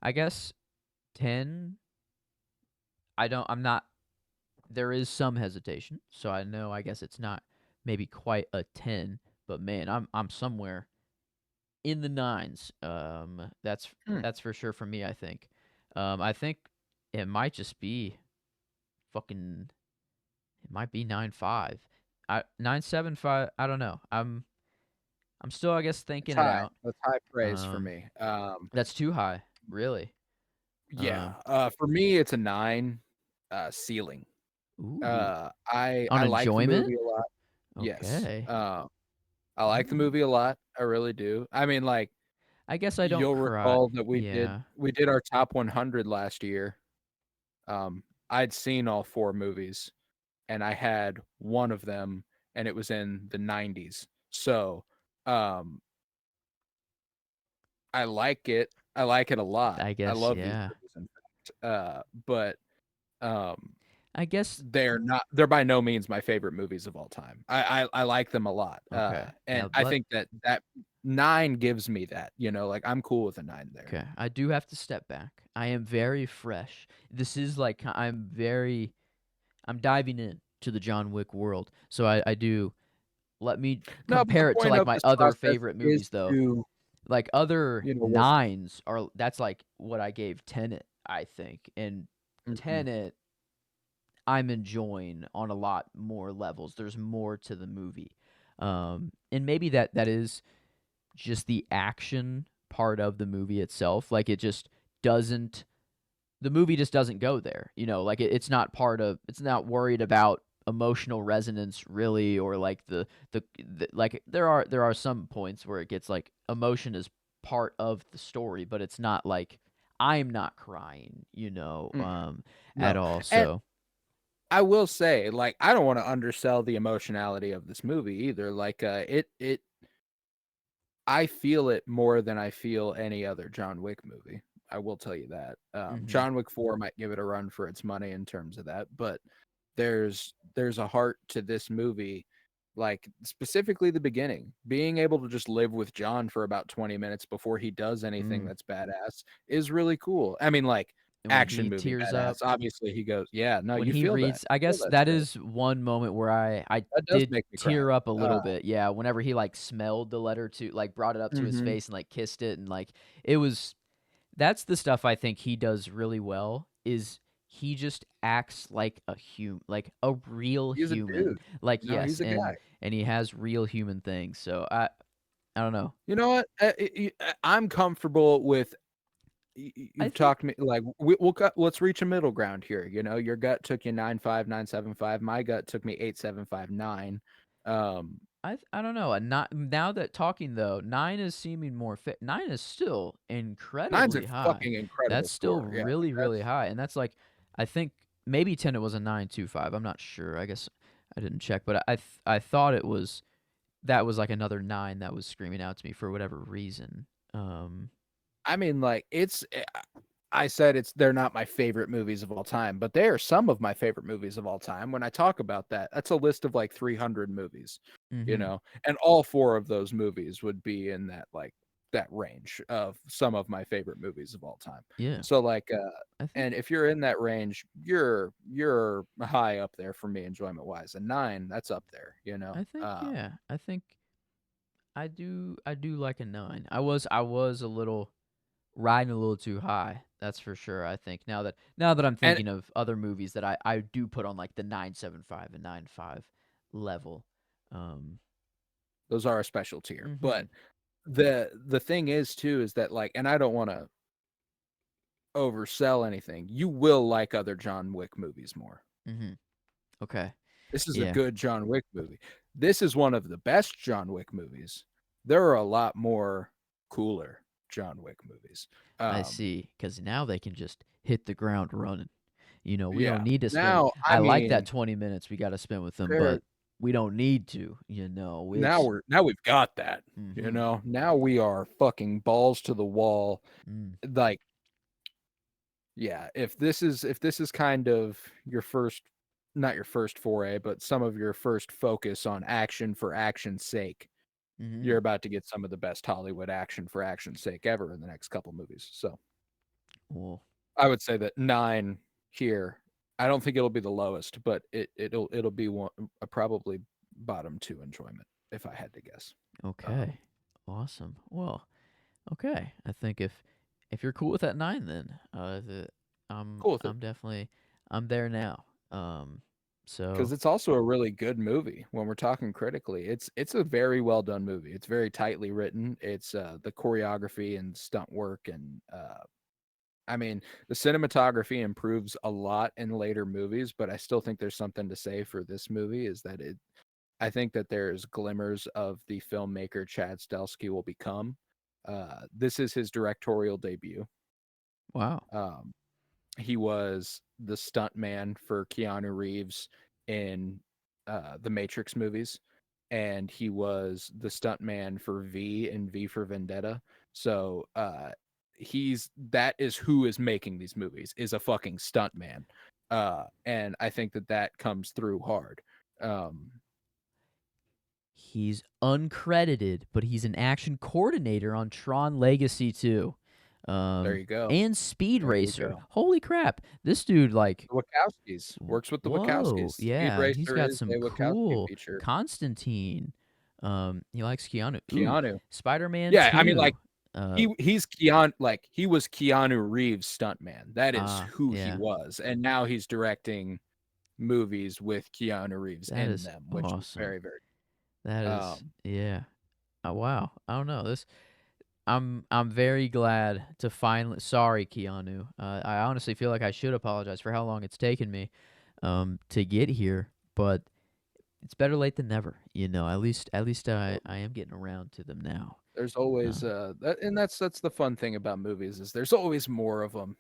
I guess 10, I'm not there is some hesitation, so I know I guess it's not maybe quite a 10, but man, I'm somewhere in the 9s. Hmm. That's for sure for me, I think. I think it might just be fucking it might be 9.5. 9.75, I don't know. I'm still, I guess, That's thinking it high. out. That's high praise for Um, me. that's too high, really. Yeah. Um, For me, it's a 9 ceiling. ooh, I on like the enjoyment? movie a lot. Yes. Okay. I like the Mm. movie a lot. I really do. I mean, like, I guess I don't you'll cry. recall that Yeah. we did our top 100 last year. I'd seen all 4 movies, and I had one of them, and it was in the 90s. So, um, I like it. I like it a lot. I I guess, love these yeah. movies, in fact. But um, I guess they're by no means my favorite movies of all time. I like them a lot. okay. And Now I think that 9 gives me that, like I'm cool with a 9 there. okay, I do have to step back. I am very fresh. This is like I'm diving in to the John Wick world. So I do let me No, but the compare it to point like of my this other process favorite is movies though. to, Like other work. 9s are that's like what I gave Tenet, I think. And Mhm. Tenet I'm enjoying on a lot more levels. There's more to the movie. And maybe that is just the action part of the movie itself. Like it just doesn't the movie just doesn't go there. Like it's not it's not worried about emotional resonance really, or like the like there are some points where it gets like emotion is part of the story, but it's not like I'm not crying, Mm, at no. all. And So, I will say, like, I don't want to undersell the emotionality of this movie either. Like, I feel it more than I feel any other John Wick movie. I will tell you that. mhm, John Wick 4 might give it a run for its money in terms of that, but there's a heart to this movie, like specifically the beginning. Being able to just live with John for about 20 minutes before he does anything mm. that's badass is really cool. I mean, like And when action he movie tears badass. up, Obviously, he goes, yeah, no, when you he feel that. reads, I You feel guess that that shit. is one moment where I That does did make me cry. tear up a Uh, little bit. Yeah, whenever he like smelled the letter to like brought it up to his mhm. face and like kissed it, and like it was that's the stuff I think he does really well. Is he just acts like like a real He's a human. dude. Like, You know, yes, he's a guy. and he has real human things. So I don't know. You know what? I'm comfortable with I you've think talked me like let's reach a middle ground here. You know, your gut took you 95975. My gut took me 8759. Um, I don't know. Not now that talking though, 9 is seeming more fit. 9 is still nine's a incredibly high. fucking incredible That's still score. Yeah, like really, really that's high, and that's like I think maybe Tenet was a 9.25. I'm not sure. I guess I didn't check, but I thought it was that was like another 9 that was screaming out to me for whatever reason. Um, I mean, like I said they're not my favorite movies of all time, but they are some of my favorite movies of all time. When I talk about that, that's a list of like 300 movies, mhm. and all four of those movies would be in that range of some of my favorite movies of all time. Yeah. So like, I think and if you're in that range, you're high up there for me enjoyment wise. A nine, that's up there, yeah. I think I do like a 9. I was a little riding a little too high. That's for sure. I think now that I'm and thinking of other movies that I do put on like the 9.75 and 9.5 level. Um, those are a special tier. But mhm, the thing is too is that like, and I don't want to oversell anything. You will like other John Wick movies more. mhm. Okay. This is a Yeah, good John Wick movie. This is one of the best John Wick movies. There are a lot more cooler John Wick movies. I Um, see. Because now they can just hit the ground running. We don't yeah. need to spend. Now, I I like that mean, 20 minutes we got to spend with them, there but we don't need to. now It's we've got that. mhm, Now we are fucking balls to the wall. mm, Like, yeah, if this is kind of your first, not your first foray, but some of your first focus on action for action's sake, you're mhm. about to get some of the best Hollywood action for action's sake ever in the next couple movies. So Well, I would say that nine here. I don't think it'll be the lowest, but it'll be one probably bottom two enjoyment if I had to guess. okay. Awesome. Well, okay. I think if you're cool with that 9 then, I'm Cool with it I'm definitely I'm there now. because So it's also a really good movie when we're talking critically. It's a very well done movie. It's very tightly written. It's the choreography and stunt work and I mean, the cinematography improves a lot in later movies, but I still think there's something to say for this movie is that I think that there's glimmers of the filmmaker Chad Stahelski will become. This is his directorial debut. wow. Um, he was the stunt man for Keanu Reeves in the Matrix movies, and he was the stunt man for V in V for Vendetta. So that is who is making these movies is a fucking stunt man. And I think that comes through hard. Um, He's uncredited, but he's an action coordinator on Tron Legacy too. there you go. And Speed There you Racer. go. Holy crap. This dude like The Wachowskis works with the whoa, Wachowskis. Speed yeah, he's Racer got is some a Wachowski cool feature. Constantine. He likes Keanu. Ooh, Keanu. Spider-Man Yeah, I mean, like 2. he's Keanu, like he was Keanu Reeves stuntman. That is who he Yeah. was, and now he's directing movies with Keanu Reeves That in is them, which is awesome. very, very That is, um yeah. Oh, wow. I don't know. I'm very glad to finally. Sorry, Keanu. I honestly feel like I should apologize for how long it's taken me, to get here, but it's better late than never. At least I am getting around to them now. there's always Um, and that's the fun thing about movies is there's always more of them,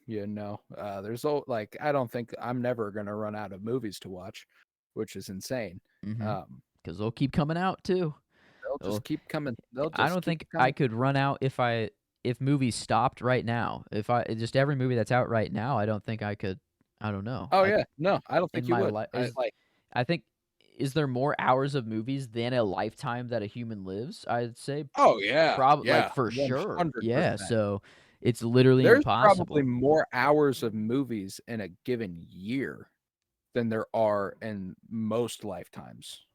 like I don't think I'm never going to run out of movies to watch, which is insane. mhm. Um Because they'll keep coming out too. they'll just They'll keep coming. They'll I just don't keep think I coming. could run out if movies stopped right now. If I just every movie that's out right now, I don't think I could. I don't know. Oh Like yeah. No, I don't in think you my would. life I is like I think is there more hours of movies than a lifetime that a human lives? I'd say Oh yeah. like Yeah. for sure. Yeah, 100%. so it's literally There's probably impossible. more hours of movies in a given year than there are in most lifetimes.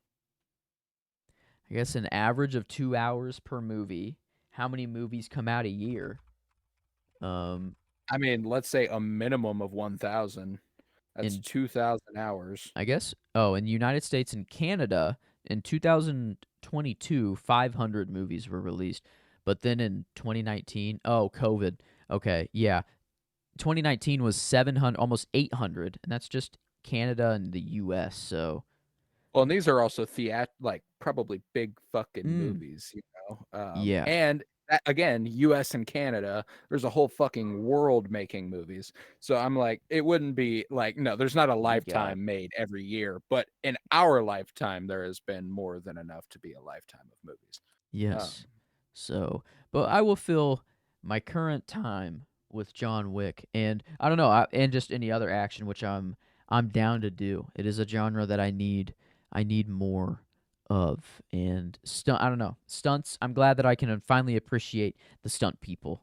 I guess an average of 2 hours per movie. How many movies come out a year? Um I mean, let's say a minimum of 1,000. That's in 2,000 hours. I guess. Oh, in the United States and Canada in 2022, 500 movies were released. But then in 2019, oh, COVID. Okay, yeah. 2019 was 700, almost 800, and that's just Canada and the US. So, Well, and these are also like probably big fucking mm, movies, yeah, and that, again, U.S. and Canada, there's a whole fucking world making movies. So I'm like, it wouldn't be like, no, there's not a you got it. lifetime made every year, but in our lifetime, there has been more than enough to be a lifetime of movies. Yes. Um, So, but I will fill my current time with John Wick, and I don't know, and just any other action, which I'm down to do. It is a genre that I need more of, and stunt. I don't know, stunts. I'm glad that I can finally appreciate the stunt people,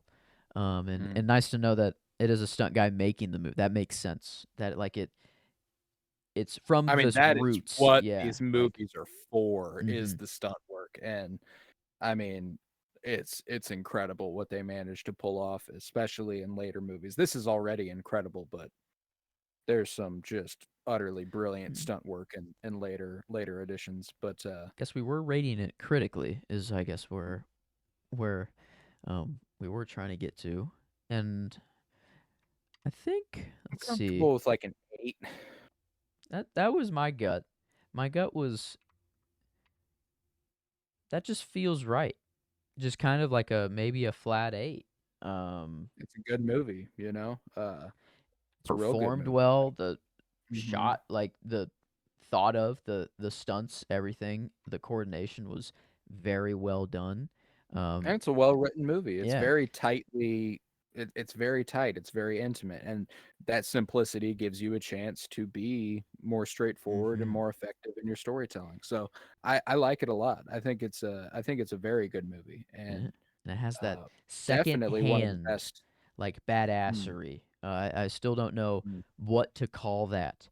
and mm. and nice to know that it is a stunt guy making the move. That makes sense. That like it's from I mean, this that is roots. what Yeah, these like. movies are for, is Mm-hmm. the stunt work. And I mean, it's incredible what they managed to pull off, especially in later movies. This is already incredible, but there's some just utterly brilliant Mm. stunt work in later editions. But Guess we were rating it critically. Is I guess where we were trying to get to. And I think I'm let's see. comfortable with like an 8. That was my gut. My gut was that just feels right. Just kind of like a maybe a flat 8. Um It's a good movie. It's a real good Performed movie. well, the Hmm. shot, like the thought of the stunts, everything, the coordination was very well done. And Um it's a well-written movie. It's yeah. very tightly it's very tight. It's very intimate, and that simplicity gives you a chance to be more straightforward and Mhm. more effective in your storytelling. So I like it a lot. I think it's a very good movie, Yeah. and And it has that uh, second definitely one of the hand, best. like Mm, badassery. I still don't know mm. what to call that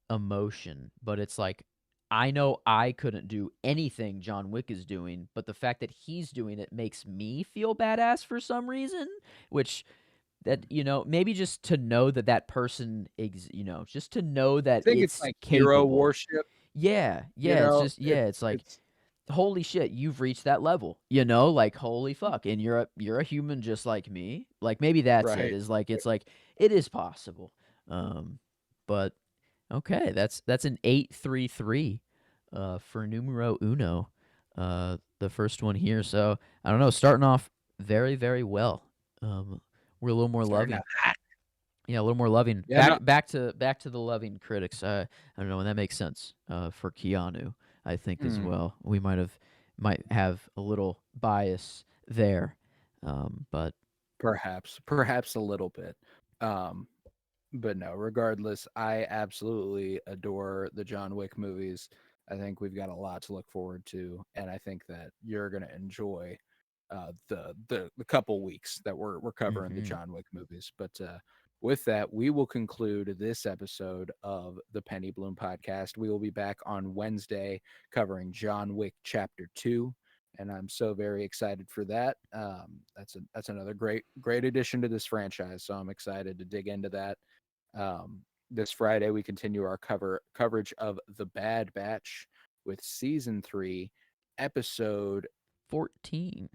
emotion, but it's like I know I couldn't do anything John Wick is doing, but the fact that he's doing it makes me feel badass for some reason, which that maybe just to know that that person just to know I that think it's it's like hero capable. worship. Yeah, You yeah, it's know, just yeah, it's like it's holy shit, you've reached that level, like holy fuck, and you're a human just like me. Like maybe that's it. right. Is like it's like it is possible. But okay, that's an 833 for numero uno. The first one here. So I don't know, starting off very, very well. We're a little more Starting out loving. hot. Yeah, a little more loving. Yeah, no. Back to the loving critics. I don't know, and that makes sense. For Keanu, I think as Mm, well. We might have a little bias there, but perhaps a little bit. Um, But no, regardless, I absolutely adore the John Wick movies. I think we've got a lot to look forward to, and I think that you're gonna enjoy the couple weeks that we're covering the hmm John Wick movies. But with that, we will conclude this episode of the Penny Bloom podcast. We will be back on Wednesday covering John Wick Chapter 2. And I'm so very excited for that. That's another great addition to this franchise. So I'm excited to dig into that. Um, this Friday we continue our coverage of The Bad Batch with season 3, episode 14.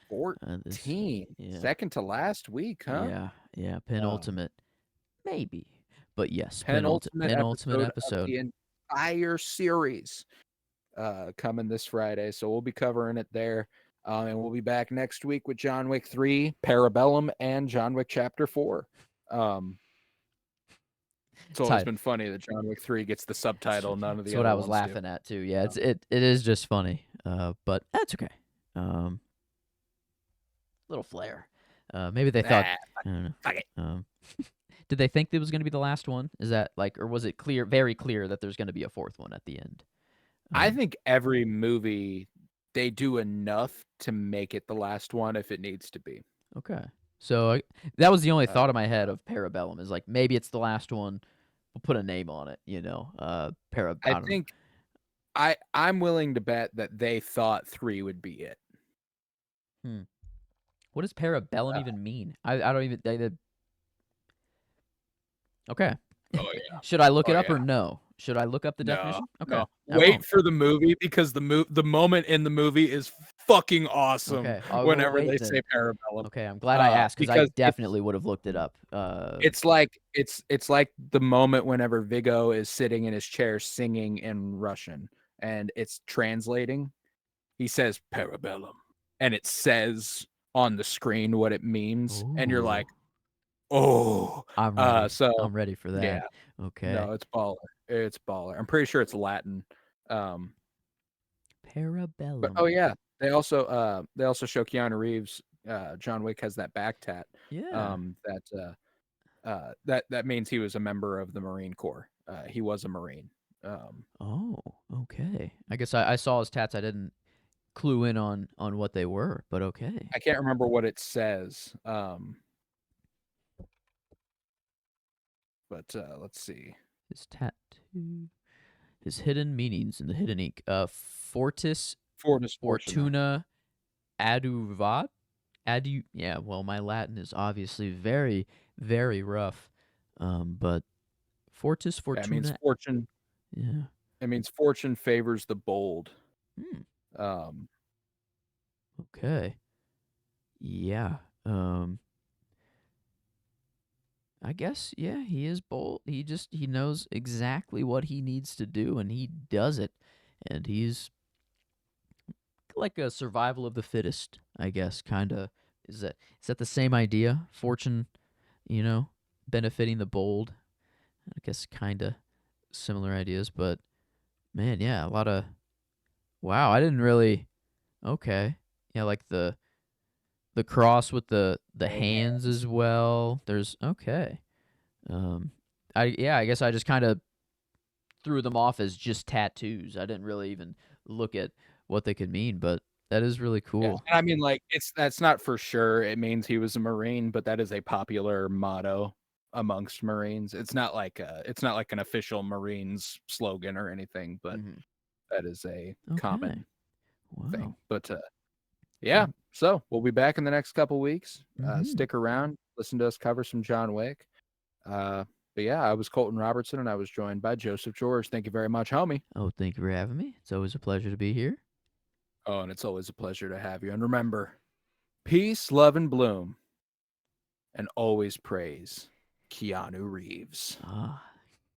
14. Yeah. Second to last week, huh? Yeah. Penultimate, maybe, but yes, Penultimate penultimate of episode. the entire series coming this Friday. So we'll be covering it there. And we'll be back next week with John Wick 3, Parabellum, and John Wick Chapter 4. It's always been funny that John Wick 3 gets the subtitle, none of the That's what other I was ones do. laughing at too. Yeah, it is just funny. But that's okay. Little flair. Maybe they thought. I don't know. Fuck it. Did they think it was going to be the last one? Is that like, or was it clear, very clear that there's going to be a fourth one at the end? I think every movie they do enough to make it the last one if it needs to be. Okay. So that was the only thought in my head of Parabellum is like maybe it's the last one. We'll put a name on it, you know. I think I'm willing to bet that they thought 3 would be it. What does Parabellum even mean? I don't even. Okay. Oh yeah. Should I look it up or no? Should I look up the definition? Okay. No. Wait for the movie because the moment in the movie is fucking awesome. Okay. Whenever they say Parabellum. Okay, I'm glad I asked because I definitely would have looked it up. It's like the moment whenever Viggo is sitting in his chair singing in Russian and it's translating. He says Parabellum and it says on the screen what it means, and you're like, oh, I'm ready. So I'm ready for that. Yeah. Okay. No, it's baller. It's baller. I'm pretty sure it's Latin. Parabellum. But oh yeah, they also show Keanu Reeves. John Wick has that back tat. Yeah. That means he was a member of the Marine Corps. He was a Marine. Oh, okay. I guess I saw his tats. I didn't clue in on what they were, but okay. I can't remember what it says. But let's see. His tattoo. His hidden meanings in the hidden ink. Fortis Fortuna Aduvat. Yeah, well, my Latin is obviously very, very rough. But Fortis Fortuna. That means fortune. Yeah. It means fortune favors the bold. Okay. Yeah. I guess, yeah, he is bold. He knows exactly what he needs to do, and he does it. And he's like a survival of the fittest, I guess, kind of. Is that the same idea? Fortune, benefiting the bold. I guess kind of similar ideas, but man, yeah, a lot of. Wow, I didn't really. Okay, yeah, like the cross with the hands as well. There's okay. I guess I just kind of threw them off as just tattoos. I didn't really even look at what they could mean, but that is really cool. Yeah. And I mean, like that's not for sure. It means he was a Marine, but that is a popular motto amongst Marines. It's not like an official Marines slogan or anything, but that is a common thing. But yeah, so we'll be back in the next couple weeks. Stick around, listen to us cover some John Wick. But yeah, I was Colton Robertson, and I was joined by Joseph George. Thank you very much, homie. Oh, thank you for having me. It's always a pleasure to be here. Oh, and it's always a pleasure to have you. And remember, peace, love, and bloom, and always praise Keanu Reeves.